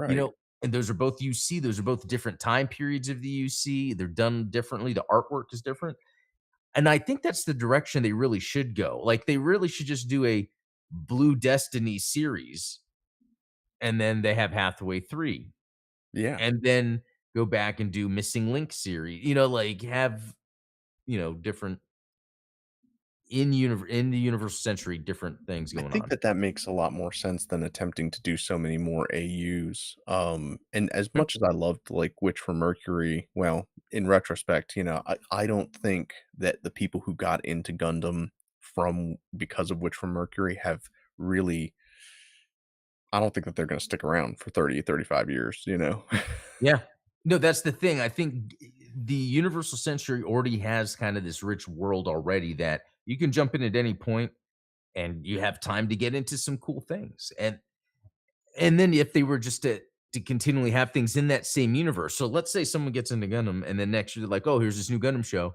Speaker 2: You
Speaker 1: right.
Speaker 2: know, and those are both UC, those are both different time periods of the UC, they're done differently, the artwork is different, and I think that's the direction they really should go, like, they really should just do a Blue Destiny series, and then they have Hathaway 3,
Speaker 1: Yeah.
Speaker 2: and then go back and do Missing Link series, like, have, different in the Universal Century, different things
Speaker 1: I
Speaker 2: going
Speaker 1: think
Speaker 2: on.
Speaker 1: that that makes a lot more sense than attempting to do so many more AUs. And as
Speaker 2: Mm,
Speaker 1: much as I loved, like, Witch from Mercury, well, in retrospect, I don't think that the people who got into Gundam from because of Witch from Mercury have really, I don't think that they're gonna stick around for 30, 35 years, you know?
Speaker 2: yeah. No, that's the thing, I think the Universal Century already has kind of this rich world already that you can jump in at any point. and you have time to get into some cool things. And then if they were just to continually have things in that same universe. So let's say someone gets into Gundam and then next year they're like, "Oh, here's this new Gundam show."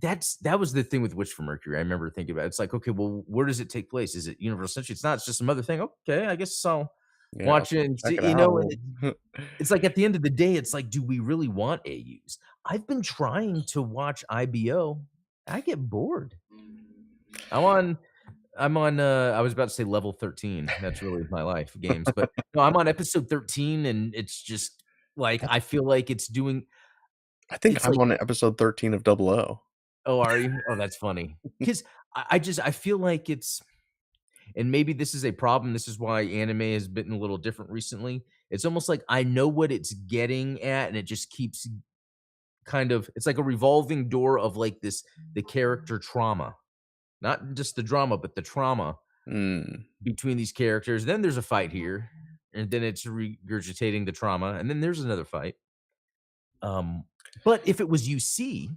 Speaker 2: That was the thing with Witch from Mercury. I remember thinking about it. It's like, okay, well, where does it take place? Is it Universal Century? It's not. It's just some other thing. Okay, I guess I'll
Speaker 1: Yeah, I'll
Speaker 2: watch it and
Speaker 1: check
Speaker 2: see.
Speaker 1: it
Speaker 2: You know, and
Speaker 1: out.
Speaker 2: it's like at the end of the day, it's like, do we really want AUs? I've been trying to watch IBO. I get bored. I'm on I was about to say level 13. That's really my life games, but no, I'm on episode 13 and it's just like
Speaker 1: That's
Speaker 2: I feel like it's doing
Speaker 1: I think
Speaker 2: it's
Speaker 1: I'm
Speaker 2: like,
Speaker 1: on episode 13 of Double O.
Speaker 2: "Oh, are you? Oh, that's funny." 'Cause I feel like it's and maybe this is a problem, this is why anime has been a little different recently. It's almost like I know what it's getting at, and it just keeps kind of it's like a revolving door of, like, the character trauma. Not just the drama, but the trauma
Speaker 1: Mm,
Speaker 2: between these characters. Then there's a fight here, and then it's regurgitating the trauma, and then there's another fight. Um, but if it was UC,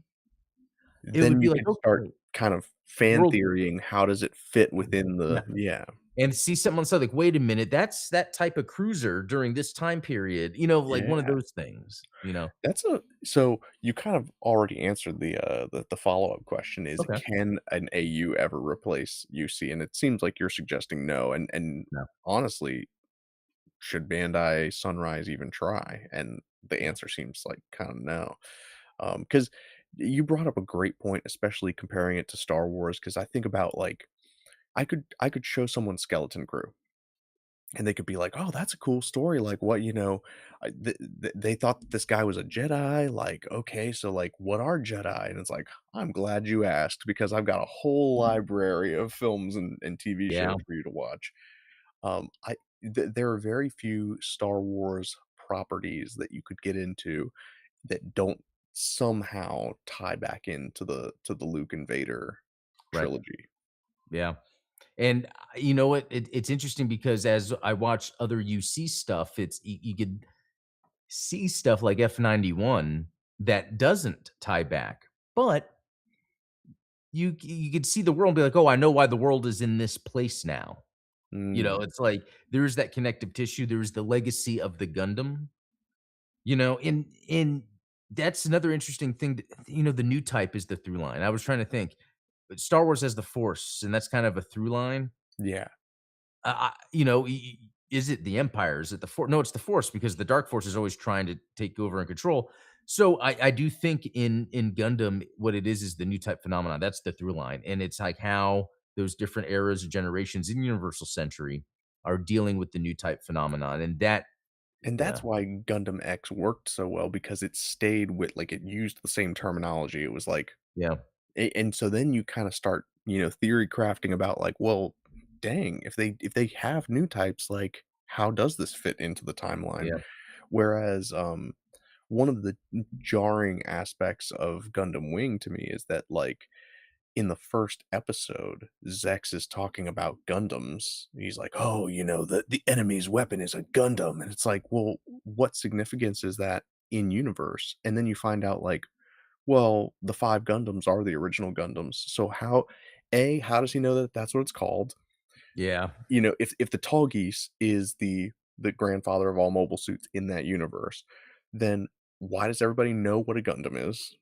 Speaker 2: it would
Speaker 1: then
Speaker 2: be
Speaker 1: you
Speaker 2: like,
Speaker 1: could start
Speaker 2: "Okay,
Speaker 1: kind of fan
Speaker 2: world
Speaker 1: theorying how does it fit within
Speaker 2: yeah."
Speaker 1: the yeah.
Speaker 2: And see something on the side like, "Wait a minute, that's that type of cruiser during this time period," you know, like one of
Speaker 1: Yeah.
Speaker 2: those things, you know?
Speaker 1: That's a so you kind of already answered the follow-up question is,
Speaker 2: Okay.
Speaker 1: can an AU ever replace UC? And it seems like you're suggesting no, and
Speaker 2: No.
Speaker 1: honestly, should Bandai Sunrise even try? And the answer seems like kinda no. Because you brought up a great point, especially comparing it to Star Wars. Because I think about, like, I could show someone Skeleton Crew, and they could be like, "Oh, that's a cool story, like, what, they thought that this guy was a Jedi, like, okay, so, like, what are Jedi?" And it's like, "I'm glad you asked because I've got a whole library of films and TV
Speaker 2: Yeah,
Speaker 1: shows for you to watch." There are very few Star Wars properties that you could get into that don't somehow tie back into the Luke and Vader
Speaker 2: right.
Speaker 1: trilogy.
Speaker 2: Yeah. And, you know what? It's interesting because as I watch other UC stuff, it's you could see stuff like F91 that doesn't tie back, but you could see the world and be like, "Oh, I know why the world is in this place now." You know,
Speaker 1: Mm,
Speaker 2: it's like there's that connective tissue, there's the legacy of the Gundam, you know, and that's another interesting thing that the new type is the through line. I was trying to think, but Star Wars has the Force, and that's kind of a through line.
Speaker 1: yeah.
Speaker 2: Is it the Empire? Is it the Force? No, it's the Force because the Dark Force is always trying to take over and control. So I do think in Gundam, what it is the new type phenomenon. That's the through line, and it's like how those different eras or generations in Universal Century are dealing with the new type phenomenon, and that
Speaker 1: And
Speaker 2: yeah,
Speaker 1: that's why Gundam X worked so well because it stayed with like, it used the same terminology. It was like
Speaker 2: yeah,
Speaker 1: and so then you kinda start, theory crafting about like, well, dang, if they have new types, like, how does this fit into the timeline?
Speaker 2: yeah,
Speaker 1: Whereas, one of the jarring aspects of Gundam Wing to me is that, like, in the first episode, Zex is talking about Gundams. He's like, "Oh, the enemy's weapon is a Gundam," and it's like, well, what significance is that in universe? And then you find out, like, well, the 5 Gundams are the original Gundams. So how does he know that that's what it's called?
Speaker 2: yeah,
Speaker 1: If the Tall Geese is the grandfather of all mobile suits in that universe, then why does everybody know what a Gundam is?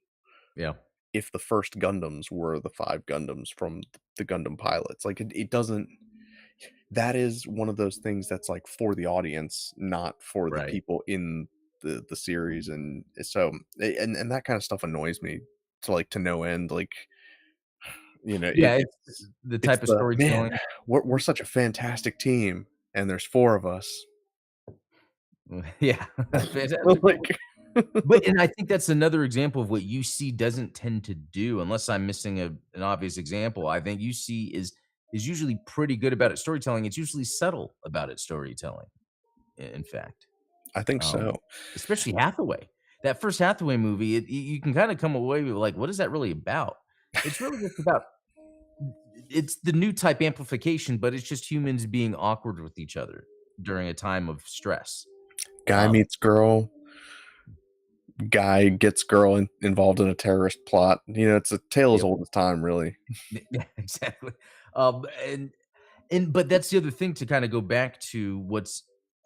Speaker 2: yeah,
Speaker 1: If the first Gundams were the 5 Gundams from the Gundam pilots. Like, it doesn't that is one of those things that's, like, for the audience, not for the
Speaker 2: right.
Speaker 1: people in the series, and so and that kinda stuff annoys me to no end, like,
Speaker 2: Yeah, it's
Speaker 1: it's
Speaker 2: the
Speaker 1: it's
Speaker 2: type of
Speaker 1: the, "Man,
Speaker 2: storytelling.
Speaker 1: we're such a fantastic team, and there's 4 of us."
Speaker 2: Yeah, fantastic
Speaker 1: Like
Speaker 2: But and I think that's another example of what UC doesn't tend to do, unless I'm missing an obvious example. I think UC is usually pretty good about its storytelling. It's usually subtle about its storytelling, in fact,
Speaker 1: I think
Speaker 2: um,
Speaker 1: so.
Speaker 2: especially Hathaway. That first Hathaway movie, you can kinda come away with, like, what is that really about? It's really just about it's the new type amplification, but it's just humans being awkward with each other during a time of stress.
Speaker 1: Guy
Speaker 2: Um
Speaker 1: meets girl, guy gets girl involved in a terrorist plot. It's a tale as
Speaker 2: Yep.
Speaker 1: old as time, really.
Speaker 2: Yeah, exactly. And but that's the other thing to kinda go back to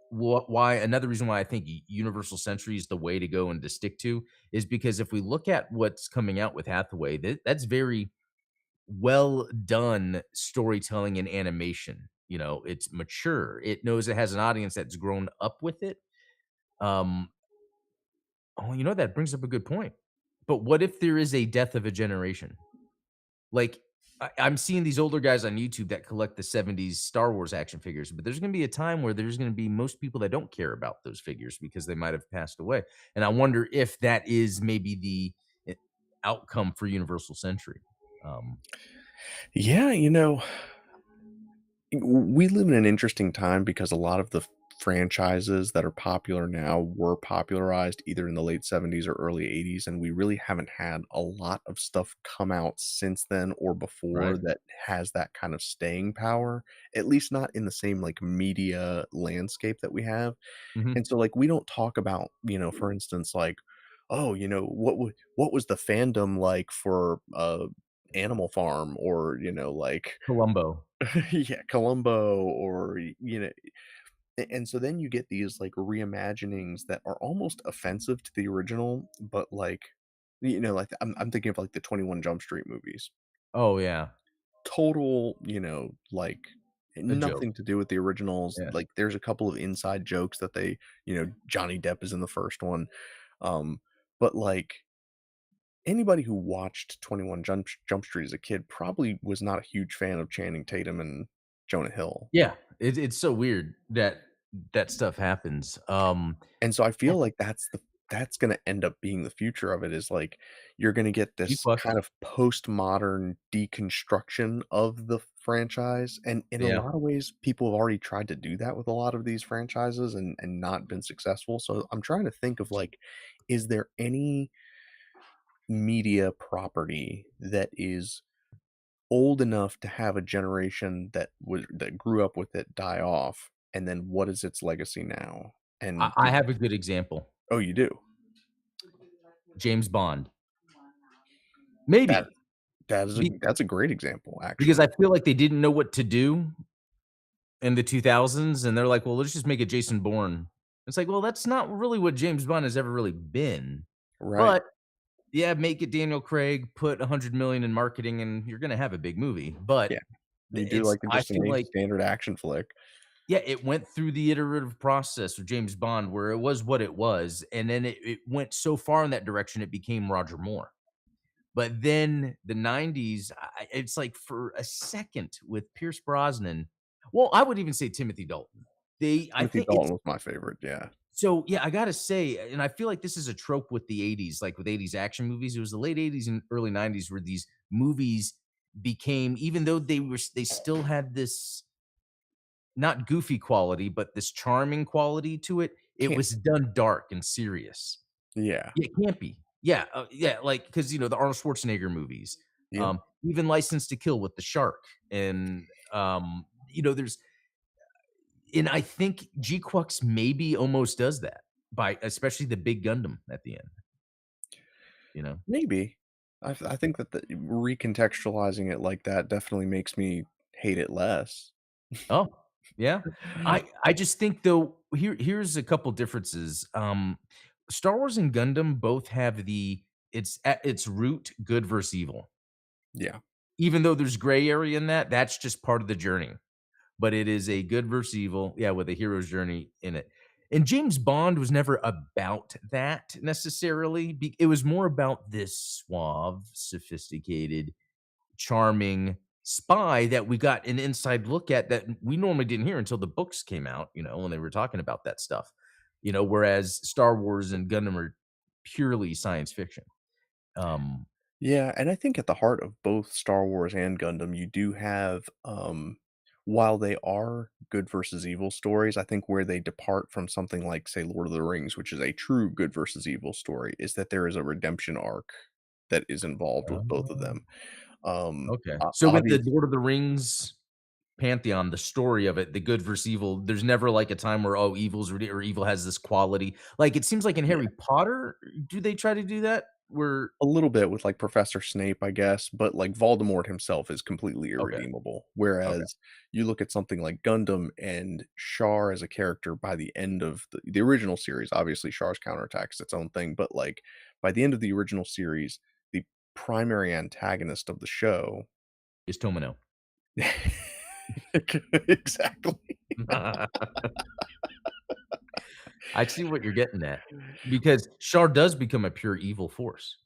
Speaker 2: why another reason why I think Universal Century is the way to go and to stick to is because if we look at what's coming out with Hathaway, that's very well done storytelling and animation. It's mature. It knows it has an audience that's grown up with it. Um, that brings up a good point. But what if there is a death of a generation? Like, I'm seeing these older guys on YouTube that collect the '70s Star Wars action figures, but there's gonna be a time where there's gonna be most people that don't care about those figures because they might have passed away, and I wonder if that is maybe the eh, outcome for Universal Century. Um,
Speaker 1: Yeah, we live in an interesting time because a lot of the franchises that are popular now were popularized either in the late 70s or early 80s, and we really haven't had a lot of stuff come out since then or before
Speaker 2: right?
Speaker 1: that has that kind of staying power, at least not in the same like media landscape that we have.
Speaker 2: Mhm.
Speaker 1: And so like we don't talk about, for instance, like, oh, what was the fandom like for Animal Farm, or like
Speaker 2: Columbo.
Speaker 1: yeah, Columbo, or and so then you get these like reimaginings that are almost offensive to the original, but like like I'm thinking of like the 21 Jump Street movies.
Speaker 2: Oh, yeah.
Speaker 1: Total, like
Speaker 2: A joke.
Speaker 1: nothing to do with the originals.
Speaker 2: Yeah.
Speaker 1: Like there's a couple of inside jokes that Johnny Depp is in the first one. Um, but like anybody who watched 21 Jump Street as a kid probably was not a huge fan of Channing Tatum and Jonah Hill.
Speaker 2: Yeah. It's so weird that that stuff happens.
Speaker 1: And so I
Speaker 2: Yeah,
Speaker 1: feel like that's gonna end up being the future of it, is like you're gonna get this kind
Speaker 2: G-Fucks.
Speaker 1: of postmodern deconstruction of the franchise, and in a
Speaker 2: Yeah.
Speaker 1: lot of ways, people have already tried to do that with a lot of these franchises and not been successful. So I'm trying to think of like, is there any media property that is old enough to have a generation that grew up with it die off, and then what is its legacy now? And
Speaker 2: I have a good example.
Speaker 1: oh, you do?
Speaker 2: James Bond.
Speaker 1: That
Speaker 2: Maybe.
Speaker 1: that's a great example,
Speaker 2: Because
Speaker 1: actually.
Speaker 2: I feel like they didn't know what to do in the 2000s, and they're like, "Well, let's just make it Jason Bourne." It's like, well, that's not really what James Bond has ever really been.
Speaker 1: Right.
Speaker 2: But, yeah, make it Daniel Craig, put 100,000,000 in marketing, and you're gonna have a big movie. But
Speaker 1: Yeah. You do
Speaker 2: it's
Speaker 1: like
Speaker 2: I
Speaker 1: just
Speaker 2: feel
Speaker 1: a
Speaker 2: like
Speaker 1: standard action flick.
Speaker 2: yeah, it went through the iterative process of James Bond where it was what it was, and then it went so far in that direction, it became Roger Moore. But then the '90s, it's like for a second with Pierce Brosnan, well, I would even say Timothy Dalton. I
Speaker 1: Timothy
Speaker 2: think it's
Speaker 1: Dalton was my favorite, yeah.
Speaker 2: so yeah, I gotta say, and I feel like this is a trope with the '80s, like with '80s action movies. It was the late '80s and early '90s where these movies became, even though they still had this not goofy quality, but this charming quality to it. It
Speaker 1: Can't
Speaker 2: was done dark and serious.
Speaker 1: yeah.
Speaker 2: Yeah, it can't be. Yeah, yeah, like because the Arnold Schwarzenegger movies,
Speaker 1: Yep.
Speaker 2: even License to Kill with the shark, and there's, and I think G-Quux maybe almost does that by especially the big Gundam at the end. You know?
Speaker 1: Maybe. I think that the recontextualizing it like that definitely makes me hate it less.
Speaker 2: Oh, yeah. I just think though here's a couple differences. Star Wars and Gundam both have it's at its root good versus evil.
Speaker 1: Yeah.
Speaker 2: Even though there's gray area in that, that's just part of the journey. But it is a good versus evil, yeah, with a hero's journey in it. And James Bond was never about that necessarily. It was more about this suave, sophisticated, charming spy that we got an inside look at that we normally didn't hear until the books came out, when they were talking about that stuff. Whereas Star Wars and Gundam are purely science fiction. Um,
Speaker 1: Yeah, and I think at the heart of both Star Wars and Gundam, you do have, while they are good versus evil stories, I think where they depart from something like, say, Lord of the Rings, which is a true good versus evil story, is that there is a redemption arc that is involved with both of
Speaker 2: oh,
Speaker 1: them.
Speaker 2: okay. So with the
Speaker 1: Obvious
Speaker 2: Lord of the Rings pantheon, the story of it, the good versus evil. There's never like a time where, oh, or evil has this quality. Like it seems like in
Speaker 1: Yeah.
Speaker 2: Harry Potter, do they try to do that? Where
Speaker 1: A little bit with, like, Professor Snape, I guess, but, like, Voldemort himself is completely
Speaker 2: okay,
Speaker 1: irredeemable,
Speaker 2: okay,
Speaker 1: whereas you look at something like Gundam and Char as a character by the end of the original series, obviously, Char's counterattack is its own thing, but, like, by the end of the original series, the primary antagonist of the show.
Speaker 2: is Tomino.
Speaker 1: Exactly.
Speaker 2: I see what you're getting at because Char does become a pure evil force.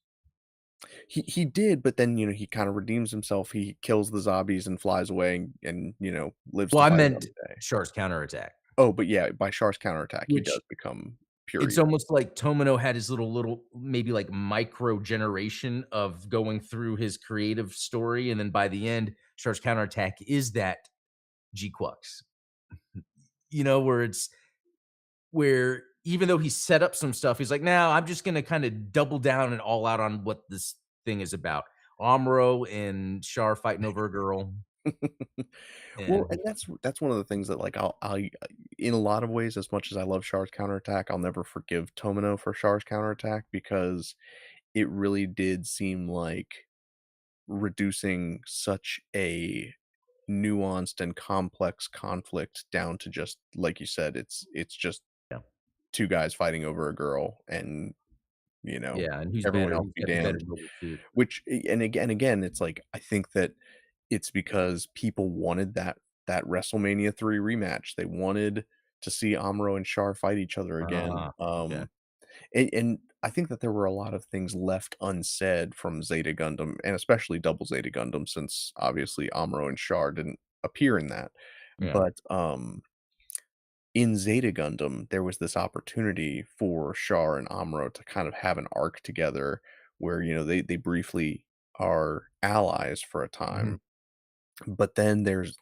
Speaker 1: He did, but then, he kinda redeems himself, he kills the zombies and flies away and, lives
Speaker 2: Well,
Speaker 1: to
Speaker 2: I
Speaker 1: fight
Speaker 2: meant
Speaker 1: another day.
Speaker 2: Char's counterattack,
Speaker 1: Oh, but yeah, by Char's counterattack, he
Speaker 2: which
Speaker 1: does become pure
Speaker 2: it's
Speaker 1: evil.
Speaker 2: almost like Tomino had his little maybe like micro generation of going through his creative story, and then by the end, Char's counterattack is that G-Quux. Where it's where even though he set up some stuff, he's like, "Now I'm just gonna kinda double down and all out on what this thing is about." Amuro and Char fighting over a girl,
Speaker 1: Well,
Speaker 2: and
Speaker 1: and that's one of the things that, like, in a lot of ways, as much as I love Char's counterattack, I'll never forgive Tomino for Char's counterattack because it really did seem like reducing such a nuanced and complex conflict down to just like you said, it's just
Speaker 2: yeah.
Speaker 1: 2 guys fighting over a girl and, you know,
Speaker 2: Yeah, and who's
Speaker 1: everyone
Speaker 2: better?
Speaker 1: else
Speaker 2: Who's
Speaker 1: be
Speaker 2: got the better
Speaker 1: damned.
Speaker 2: mobile suit?
Speaker 1: Which and again, it's like, I think that it's because people wanted that WrestleMania 3 rematch. They wanted to see Amuro and Char fight each other again,
Speaker 2: Ah, okay.
Speaker 1: and I think that there were a lot of things left unsaid from Zeta Gundam, and especially Double Zeta Gundam, since obviously Amuro and Char didn't appear in that.
Speaker 2: Yeah.
Speaker 1: But, in Zeta Gundam, there was this opportunity for Char and Amuro to kind of have an arc together where, they briefly are allies for a
Speaker 2: Mhm.
Speaker 1: time, but then there's,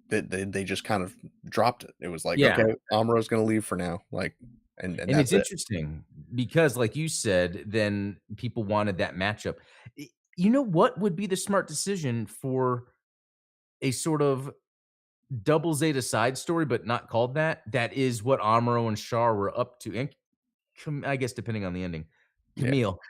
Speaker 1: they just kind of dropped it. It was like,
Speaker 2: Yeah,
Speaker 1: "Okay, Amuro's gonna leave for now," like, and
Speaker 2: and
Speaker 1: that's
Speaker 2: it's
Speaker 1: it.
Speaker 2: interesting because, like you said, then people wanted that matchup. You know what would be the smart decision for a sort of double Zeta side story, but not called that? That is what Amuro and Char were up to, and I guess depending on the ending,
Speaker 1: Yeah.
Speaker 2: Camille,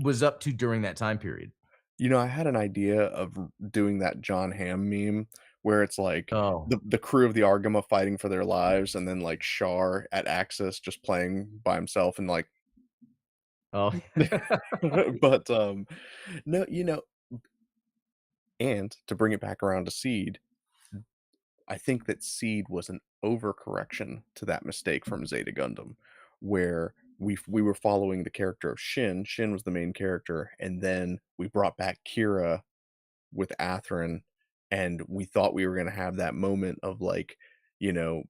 Speaker 2: was up to during that time period.
Speaker 1: I had an idea of doing that John Hamm meme where it's like
Speaker 2: Oh.
Speaker 1: the crew of the Argama fighting for their lives and then, like, Char at Axis just playing by himself and, like
Speaker 2: Oh.
Speaker 1: but, no, and to bring it back around to Seed, I think that Seed was an overcorrection to that mistake from Zeta Gundam, where we were following the character of Shin. Shin was the main character, and then we brought back Kira with Atherin, and we thought we were gonna have that moment of, like, you know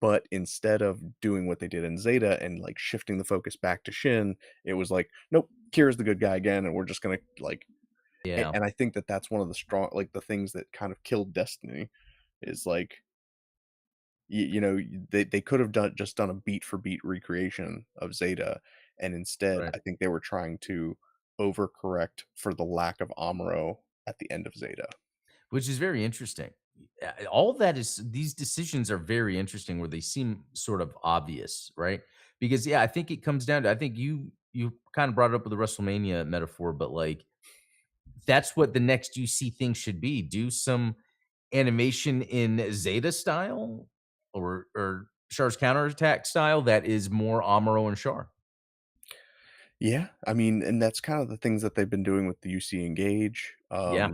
Speaker 1: but instead of doing what they did in Zeta and, like, shifting the focus back to Shin, it was like, "Nope, Kira's the good guy again, and we're just gonna, like."
Speaker 2: Yeah,
Speaker 1: And I think that that's one of the the things that kind of killed Destiny is, like, they could have done a beat for beat recreation of Zeta, and instead,
Speaker 2: right.
Speaker 1: I think they were trying to overcorrect for the lack of Amuro at the end of Zeta.
Speaker 2: Which is very interesting. All of that is these decisions are very interesting where they seem sort of obvious, right? Because yeah, I think it comes down to I think you kind of brought it up with the WrestleMania metaphor, but like that's what the next UC thing should be. Do some animation in Zeta style or Char's counterattack style that is more Amuro and Char.
Speaker 1: Yeah, I mean, and that's kind of the things that they've been doing with the UC Engage.
Speaker 2: Yeah.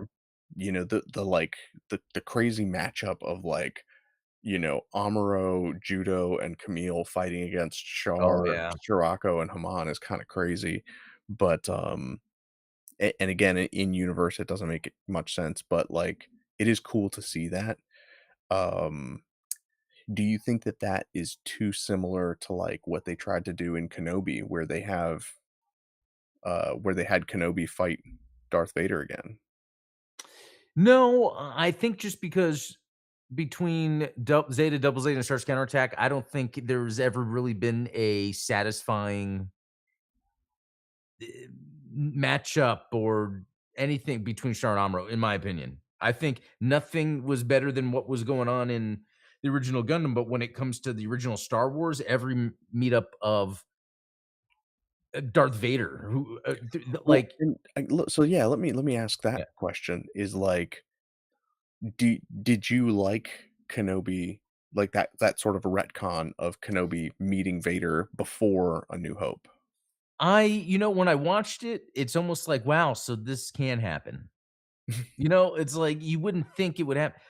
Speaker 1: The crazy matchup of, like, Amuro, Judo, and Camille fighting against
Speaker 2: Oh
Speaker 1: Char,
Speaker 2: yeah.
Speaker 1: Shirako, and Haman is kind of crazy. But and again, in universe, it doesn't make it much sense. But, like, it is cool to see that. Um, do you think that that is too similar to, like, what they tried to do in Kenobi, where they had Kenobi fight Darth Vader again?
Speaker 2: No, I think just because between Zeta, Double Zeta, and Char's counterattack, I don't think there's ever really been a satisfying matchup or anything between Char and Amuro, in my opinion. I think nothing was better than what was going on in the original Gundam, but when it comes to the original Star Wars, every meetup of Darth Vader, who,
Speaker 1: Well,
Speaker 2: like,
Speaker 1: and so yeah, let me ask
Speaker 2: yeah.
Speaker 1: that question. Is like, did you like Kenobi, like that sort of a retcon of Kenobi meeting Vader before A New Hope?
Speaker 2: When I watched it, it's almost like, wow, so this can happen. It's like you wouldn't think it would happen.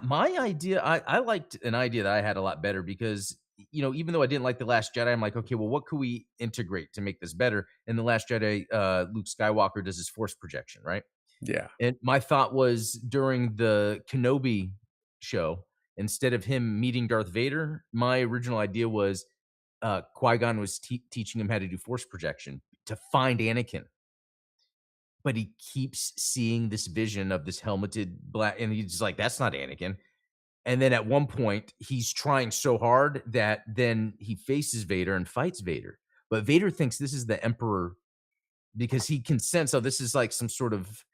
Speaker 2: My idea, I liked an idea that I had a lot better because, even though I didn't like The Last Jedi, I'm like, okay, well, what could we integrate to make this better? In The Last Jedi, Luke Skywalker does his force projection, right?
Speaker 1: Yeah,
Speaker 2: And my thought was during the Kenobi show, instead of him meeting Darth Vader, my original idea was Qui-Gon was teaching him how to do force projection to find Anakin, but he keeps seeing this vision of this helmeted black, and he's like, "That's not Anakin." And then at one point, he's trying so hard that then he faces Vader and fights Vader. But Vader thinks this is the Emperor because he can sense, oh, this is like some sort of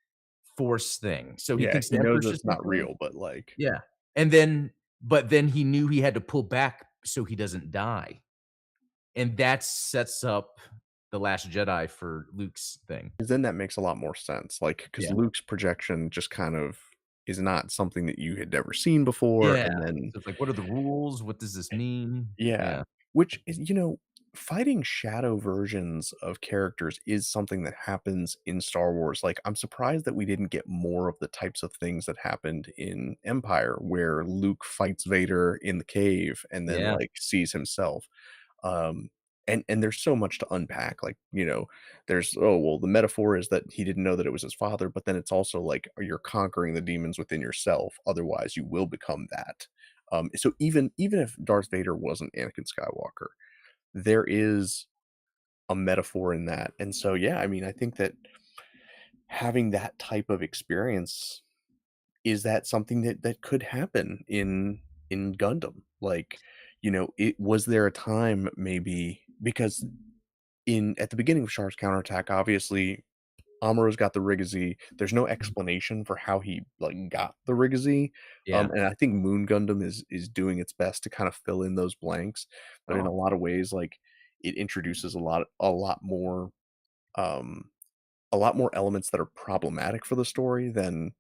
Speaker 2: force thing. So he
Speaker 1: yeah,
Speaker 2: thinks
Speaker 1: he
Speaker 2: the
Speaker 1: knows
Speaker 2: Emperor's
Speaker 1: it's
Speaker 2: just the
Speaker 1: not
Speaker 2: Emperor.
Speaker 1: real, but like,
Speaker 2: Yeah. And then, but then he knew he had to pull back so he doesn't die. And that sets up The Last Jedi for Luke's thing.
Speaker 1: 'cause then that makes a lot more sense. Like, because
Speaker 2: Yeah.
Speaker 1: Luke's projection just kind of is not something that you had never seen before,
Speaker 2: Yeah.
Speaker 1: and then
Speaker 2: So it's like, what are the rules? What does this mean?
Speaker 1: yeah,
Speaker 2: Yeah.
Speaker 1: which is, fighting shadow versions of characters is something that happens in Star Wars. Like, I'm surprised that we didn't get more of the types of things that happened in Empire, where Luke fights Vader in the cave and then,
Speaker 2: Yeah.
Speaker 1: like, sees himself. Um, and there's so much to unpack. Like, there's, oh, well, the metaphor is that he didn't know that it was his father, but then it's also like you're conquering the demons within yourself. Otherwise, you will become that. So even if Darth Vader wasn't Anakin Skywalker, there is a metaphor in that. And so, yeah, I mean, I think that having that type of experience, is that something that could happen in Gundam? Like, it was there a time maybe because in at the beginning of Char's counterattack, obviously Amuro's got the Rigazee. There's no
Speaker 2: Mhm.
Speaker 1: explanation for how he like got the Rigazee.
Speaker 2: Yeah.
Speaker 1: And I think Moon Gundam is doing its best to kind of fill in those blanks, but in a
Speaker 2: Oh.
Speaker 1: lot of ways, like it introduces um a lot more elements that are problematic for the story than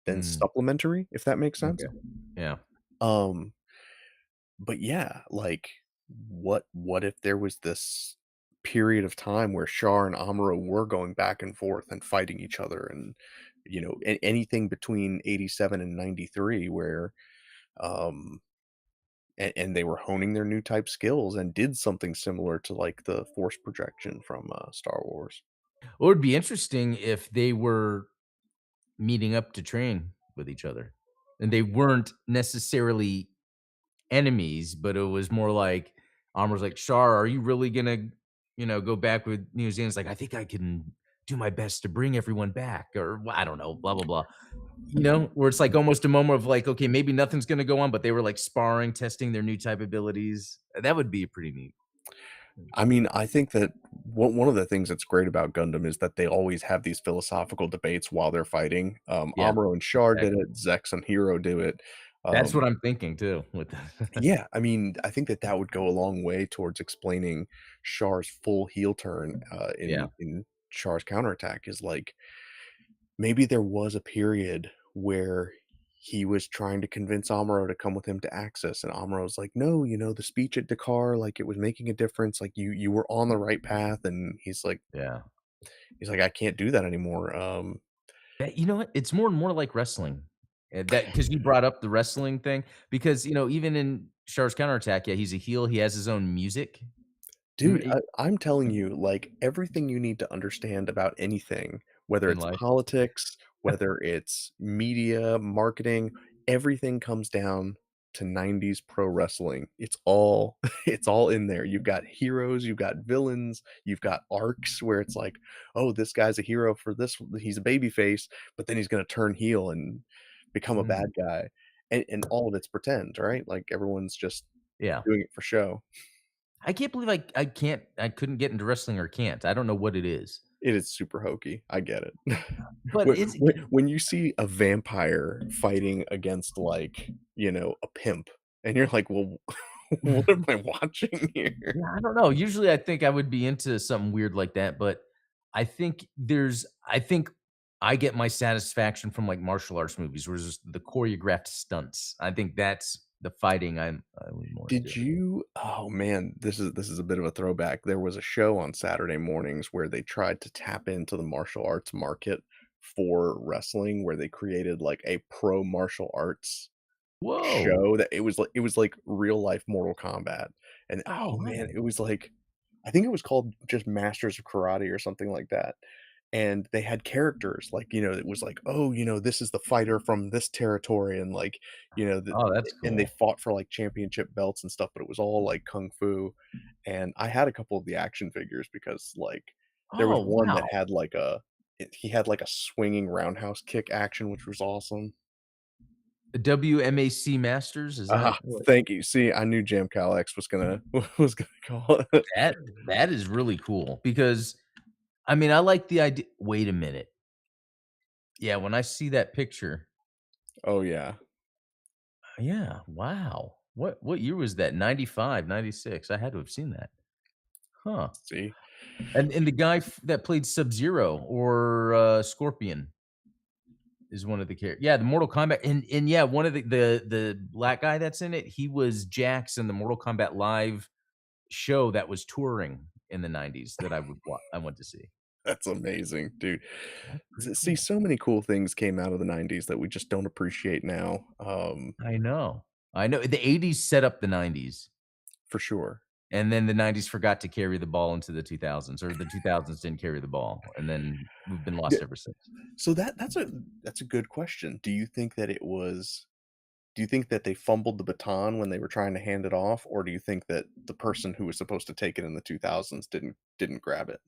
Speaker 2: Mm.
Speaker 1: supplementary, if that makes sense.
Speaker 2: Okay. Yeah.
Speaker 1: Um, but yeah, like what if there was this period of time where Shar and Amuro were going back and forth and fighting each other and anything between 87 and 93 where um and they were honing their new type skills and did something similar to like the force projection from Star Wars.
Speaker 2: Well, it'd be interesting if they were meeting up to train with each other, and they weren't necessarily enemies, but it was more like Armor's like, "Shar, are you really gonna, go back with New Zealand?" It's like, "I think I can do my best to bring everyone back," or I don't know, blah blah blah. Where it's like almost a moment of like, okay, maybe nothing's gonna go on, but they were like sparring, testing their new type abilities. That would be pretty neat.
Speaker 1: I mean, I think that one of the things that's great about Gundam is that they always have these philosophical debates while they're fighting.
Speaker 2: Yeah,
Speaker 1: Amuro and Char did
Speaker 2: exactly.
Speaker 1: it, Zex and Hero do it.
Speaker 2: That's
Speaker 1: Um,
Speaker 2: what I'm thinking too with that.
Speaker 1: yeah, I mean, I think that would go a long way towards explaining Char's full heel turn
Speaker 2: Yeah.
Speaker 1: in Char's counterattack. Is like maybe there was a period where he was trying to convince Amuro to come with him to Axis, and Amuro's like, "No, the speech at Dakar, like it was making a difference. Like you were on the right path." And
Speaker 2: Yeah.
Speaker 1: he's like, "I can't do that anymore."
Speaker 2: You know what? It's more and more like wrestling. That because you brought up the wrestling thing, because, even in Char's counterattack, yeah, he's a heel, he has his own music.
Speaker 1: Dude,
Speaker 2: E
Speaker 1: I'm telling you, like, everything you need to understand about anything, whether
Speaker 2: in
Speaker 1: it's
Speaker 2: life.
Speaker 1: politics, whether it's media, marketing, everything comes down to 90s pro wrestling. It's all it's all in there. You've got heroes, you've got villains, you've got arcs where it's like, "Oh, this guy's a hero for this he's a babyface, but then he's gonna turn heel and become a
Speaker 2: Mm,
Speaker 1: bad guy." And all of it's pretend, right? Like, everyone's just
Speaker 2: yeah.
Speaker 1: doing it for show.
Speaker 2: I can't believe I couldn't get into wrestling or can't. I don't know what it is.
Speaker 1: It is super hokey, I get it.
Speaker 2: But is it
Speaker 1: When you see a vampire fighting against, like, a pimp, and you're like, "Well, what am I watching here?"
Speaker 2: yeah, I don't know. Usually, I think I would be into something weird like that, but I think I get my satisfaction from, like, martial arts movies where it's just the choreographed stunts. I think that's the fighting I lean more
Speaker 1: Did
Speaker 2: into.
Speaker 1: you oh, man, this is a bit of a throwback. There was a show on Saturday mornings where they tried to tap into the martial arts market for wrestling, where they created, like, a pro martial arts
Speaker 2: Whoa.
Speaker 1: show that it was like real life Mortal Kombat, and,
Speaker 2: Oh,
Speaker 1: oh, man,
Speaker 2: wow.
Speaker 1: it was like I think it was called just Masters of Karate or something like that, and they had characters, like, it was like, "Oh, this is the fighter from this territory," and, like, the
Speaker 2: Oh, that's
Speaker 1: and they
Speaker 2: cool.
Speaker 1: fought for, like, championship belts and stuff, but it was all, like, kung fu, and I had a couple of the action figures because, like, there was
Speaker 2: Oh,
Speaker 1: one that
Speaker 2: wow.
Speaker 1: had, like, he had, like, a swinging roundhouse kick action, which was awesome.
Speaker 2: The WMAC Masters, is that
Speaker 1: Ah,
Speaker 2: what
Speaker 1: thank you. See, I knew Jam X was gonna was gonna call it.
Speaker 2: that that is really cool because, I mean, I like the idea. Wait a minute. Yeah, when I see that picture,
Speaker 1: Oh, yeah.
Speaker 2: yeah, wow. What year was that? 95, 96. I had to have seen that. Huh.
Speaker 1: See?
Speaker 2: And the guy that played Sub-Zero or, Scorpion is one of the characters. Yeah, the Mortal Kombat and yeah, one of the black guy that's in it, he was Jax in the Mortal Kombat Live show that was touring in the '90s that I went to see.
Speaker 1: That's amazing, dude.
Speaker 2: That's pretty
Speaker 1: See,
Speaker 2: cool.
Speaker 1: so many cool things came out of the '90s that we just don't appreciate now,
Speaker 2: I know. I know. The '80s set up the '90s,
Speaker 1: for sure.
Speaker 2: and then the '90s forgot to carry the ball into the 2000s, or the 2000s didn't carry the ball, and then we've been
Speaker 1: Yeah,
Speaker 2: lost ever since.
Speaker 1: so that's a good question. Do you think that they fumbled the baton when they were trying to hand it off, or do you think that the person who was supposed to take it in the 2000s didn't grab it?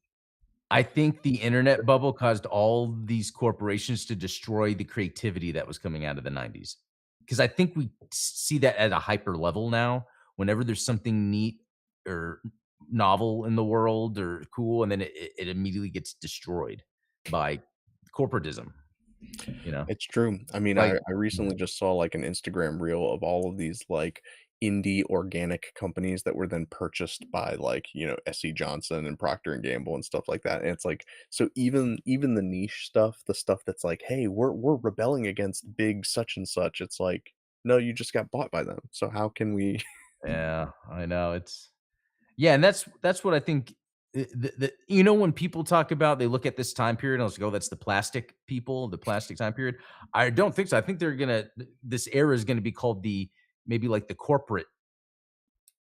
Speaker 2: I think the internet bubble caused all these corporations to destroy the creativity that was coming out of the '90s. Because I think we see that at a hyper level now. Whenever there's something neat or novel in the world or cool, and then it immediately gets destroyed by corporatism, you know?
Speaker 1: It's true. I mean,
Speaker 2: Like
Speaker 1: I recently just saw, like, an Instagram reel of all of these, like, indie organic companies that were then purchased by, like, SC Johnson and Procter& and Gamble and stuff like that, and it's like so even the niche stuff, the stuff that's like, "Hey, we're rebelling against big such and such," it's like, "No, you just got bought by them, so how can we"
Speaker 2: yeah, I know, it's yeah, and that's what I think when people talk about they look at this time period and I was like, "Oh, that's the plastic people, the plastic time period." I don't think so. I think they're gonna this era is gonna be called the maybe like the corporate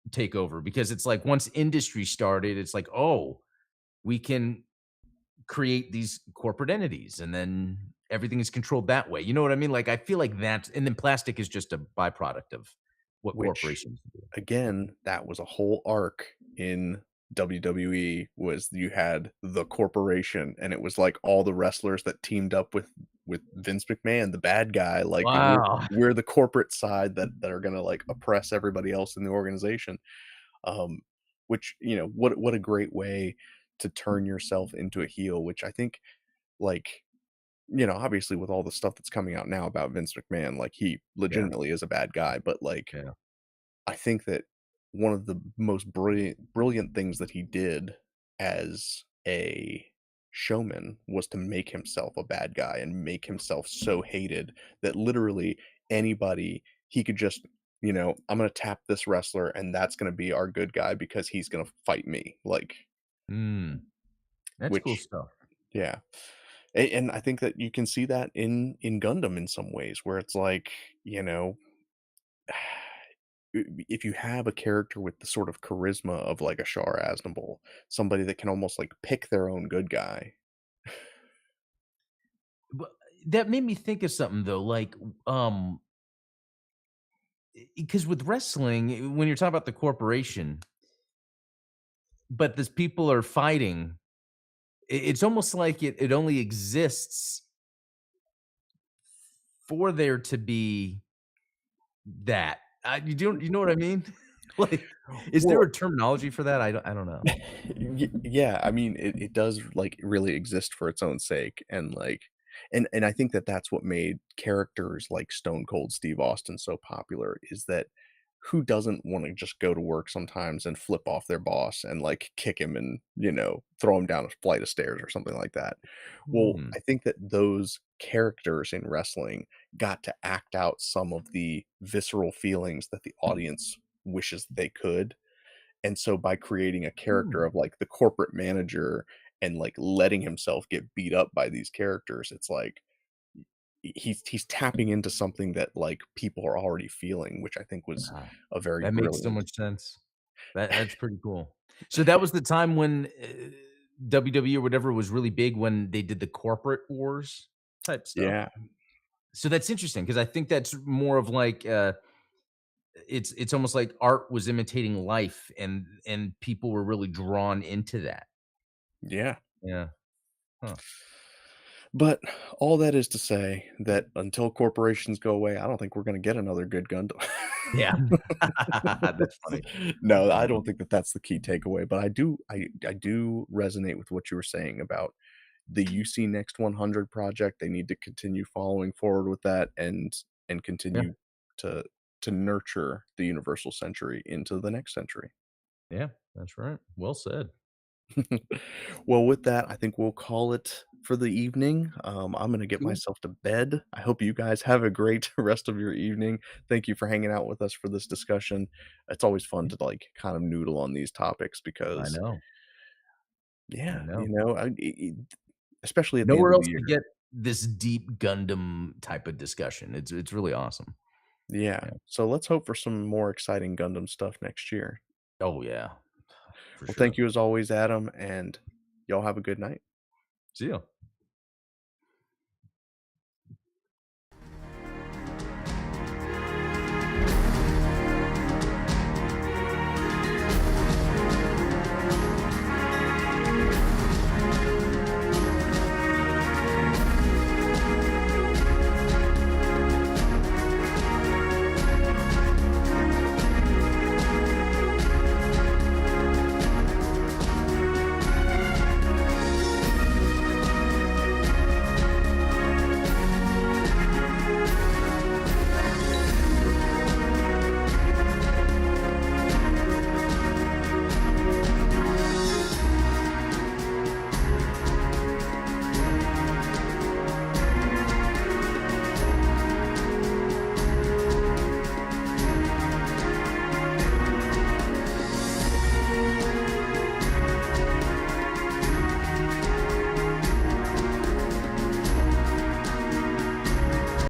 Speaker 2: takeover because it's like once industry started, it's like, "Oh, we can create these corporate entities and then everything is controlled that way." You know what I mean? Like I feel like that and then plastic is just a byproduct of what
Speaker 1: which
Speaker 2: corporations do.
Speaker 1: again, that was a whole arc in WWE was you had the corporation and it was like all the wrestlers that teamed up with Vince McMahon, the bad guy, like
Speaker 2: Wow.
Speaker 1: we're the corporate side that are gonna like oppress everybody else in the organization. Um, which, what a great way to turn yourself into a heel, which I think like obviously with all the stuff that's coming out now about Vince McMahon, like he
Speaker 2: Yeah,
Speaker 1: legitimately is a bad guy, but like
Speaker 2: yeah,
Speaker 1: I think that one of the most brilliant things that he did as a showman was to make himself a bad guy and make himself so hated that literally anybody he could just, "I'm gonna tap this wrestler and that's gonna be our good guy because he's gonna fight me." Like,
Speaker 2: mm. That's cool
Speaker 1: which
Speaker 2: stuff.
Speaker 1: yeah. And I think that you can see that in Gundam in some ways where it's like, you know if you have a character with the sort of charisma of like a Char Aznable, somebody that can almost like pick their own good guy.
Speaker 2: But that made me think of something though, like, because with wrestling, when you're talking about the corporation, but these people are fighting, it's almost like it only exists for there to be that. You know what I mean? Like, is there
Speaker 1: Well,
Speaker 2: a terminology for that? I don't know.
Speaker 1: yeah, I mean, it does, like, really exist for its own sake, and, like and I think that that's what made characters like Stone Cold Steve Austin so popular, is that who doesn't wanna just go to work sometimes and flip off their boss and, like, kick him and, throw him down a flight of stairs or something like that? Well,
Speaker 2: Hmm.
Speaker 1: I think that those characters in wrestling got to act out some of the visceral feelings that the audience wishes they could, and so by creating a character
Speaker 2: Hmm.
Speaker 1: of, like, the corporate manager and, like, letting himself get beat up by these characters, it's like he's tapping into something that, like, people are already feeling, which I think was
Speaker 2: Ah,
Speaker 1: a very
Speaker 2: that makes so
Speaker 1: brilliant.
Speaker 2: much sense. That's pretty cool. So that was the time when, WWE or whatever was really big when they did the corporate wars type stuff?
Speaker 1: Yeah,
Speaker 2: So that's interesting because I think that's more of like, it's almost like art was imitating life and people were really drawn into that.
Speaker 1: yeah.
Speaker 2: Yeah. Huh.
Speaker 1: But all that is to say that until corporations go away, I don't think we're gonna get another good Gundam.
Speaker 2: Yeah. That's funny.
Speaker 1: No, I
Speaker 2: Yeah.
Speaker 1: don't think that that's the key takeaway, but I do resonate with what you were saying about the UC Next 100 project. They need to continue following forward with that and
Speaker 2: Yeah.
Speaker 1: continue to to nurture the universal century into the next century.
Speaker 2: Yeah. That's right. Well said.
Speaker 1: Well, with that, I think we'll call it for the evening. I'm gonna get
Speaker 2: Cool.
Speaker 1: myself to bed. I hope you guys have a great rest of your evening. Thank you for hanging out with us for this discussion. It's always fun
Speaker 2: Yeah.
Speaker 1: to, like, kind of noodle on these topics
Speaker 2: I
Speaker 1: because,
Speaker 2: know. I
Speaker 1: yeah,
Speaker 2: know.
Speaker 1: especially at the end
Speaker 2: Nowhere
Speaker 1: of the
Speaker 2: else to
Speaker 1: year.
Speaker 2: get this deep Gundam type of discussion. It's really awesome.
Speaker 1: Yeah.
Speaker 2: Yeah.
Speaker 1: So let's hope for some more exciting Gundam stuff next year.
Speaker 2: Oh, yeah. For
Speaker 1: Well, thank
Speaker 2: sure.
Speaker 1: you as always, Adam, and y'all have a good night.
Speaker 2: See ya.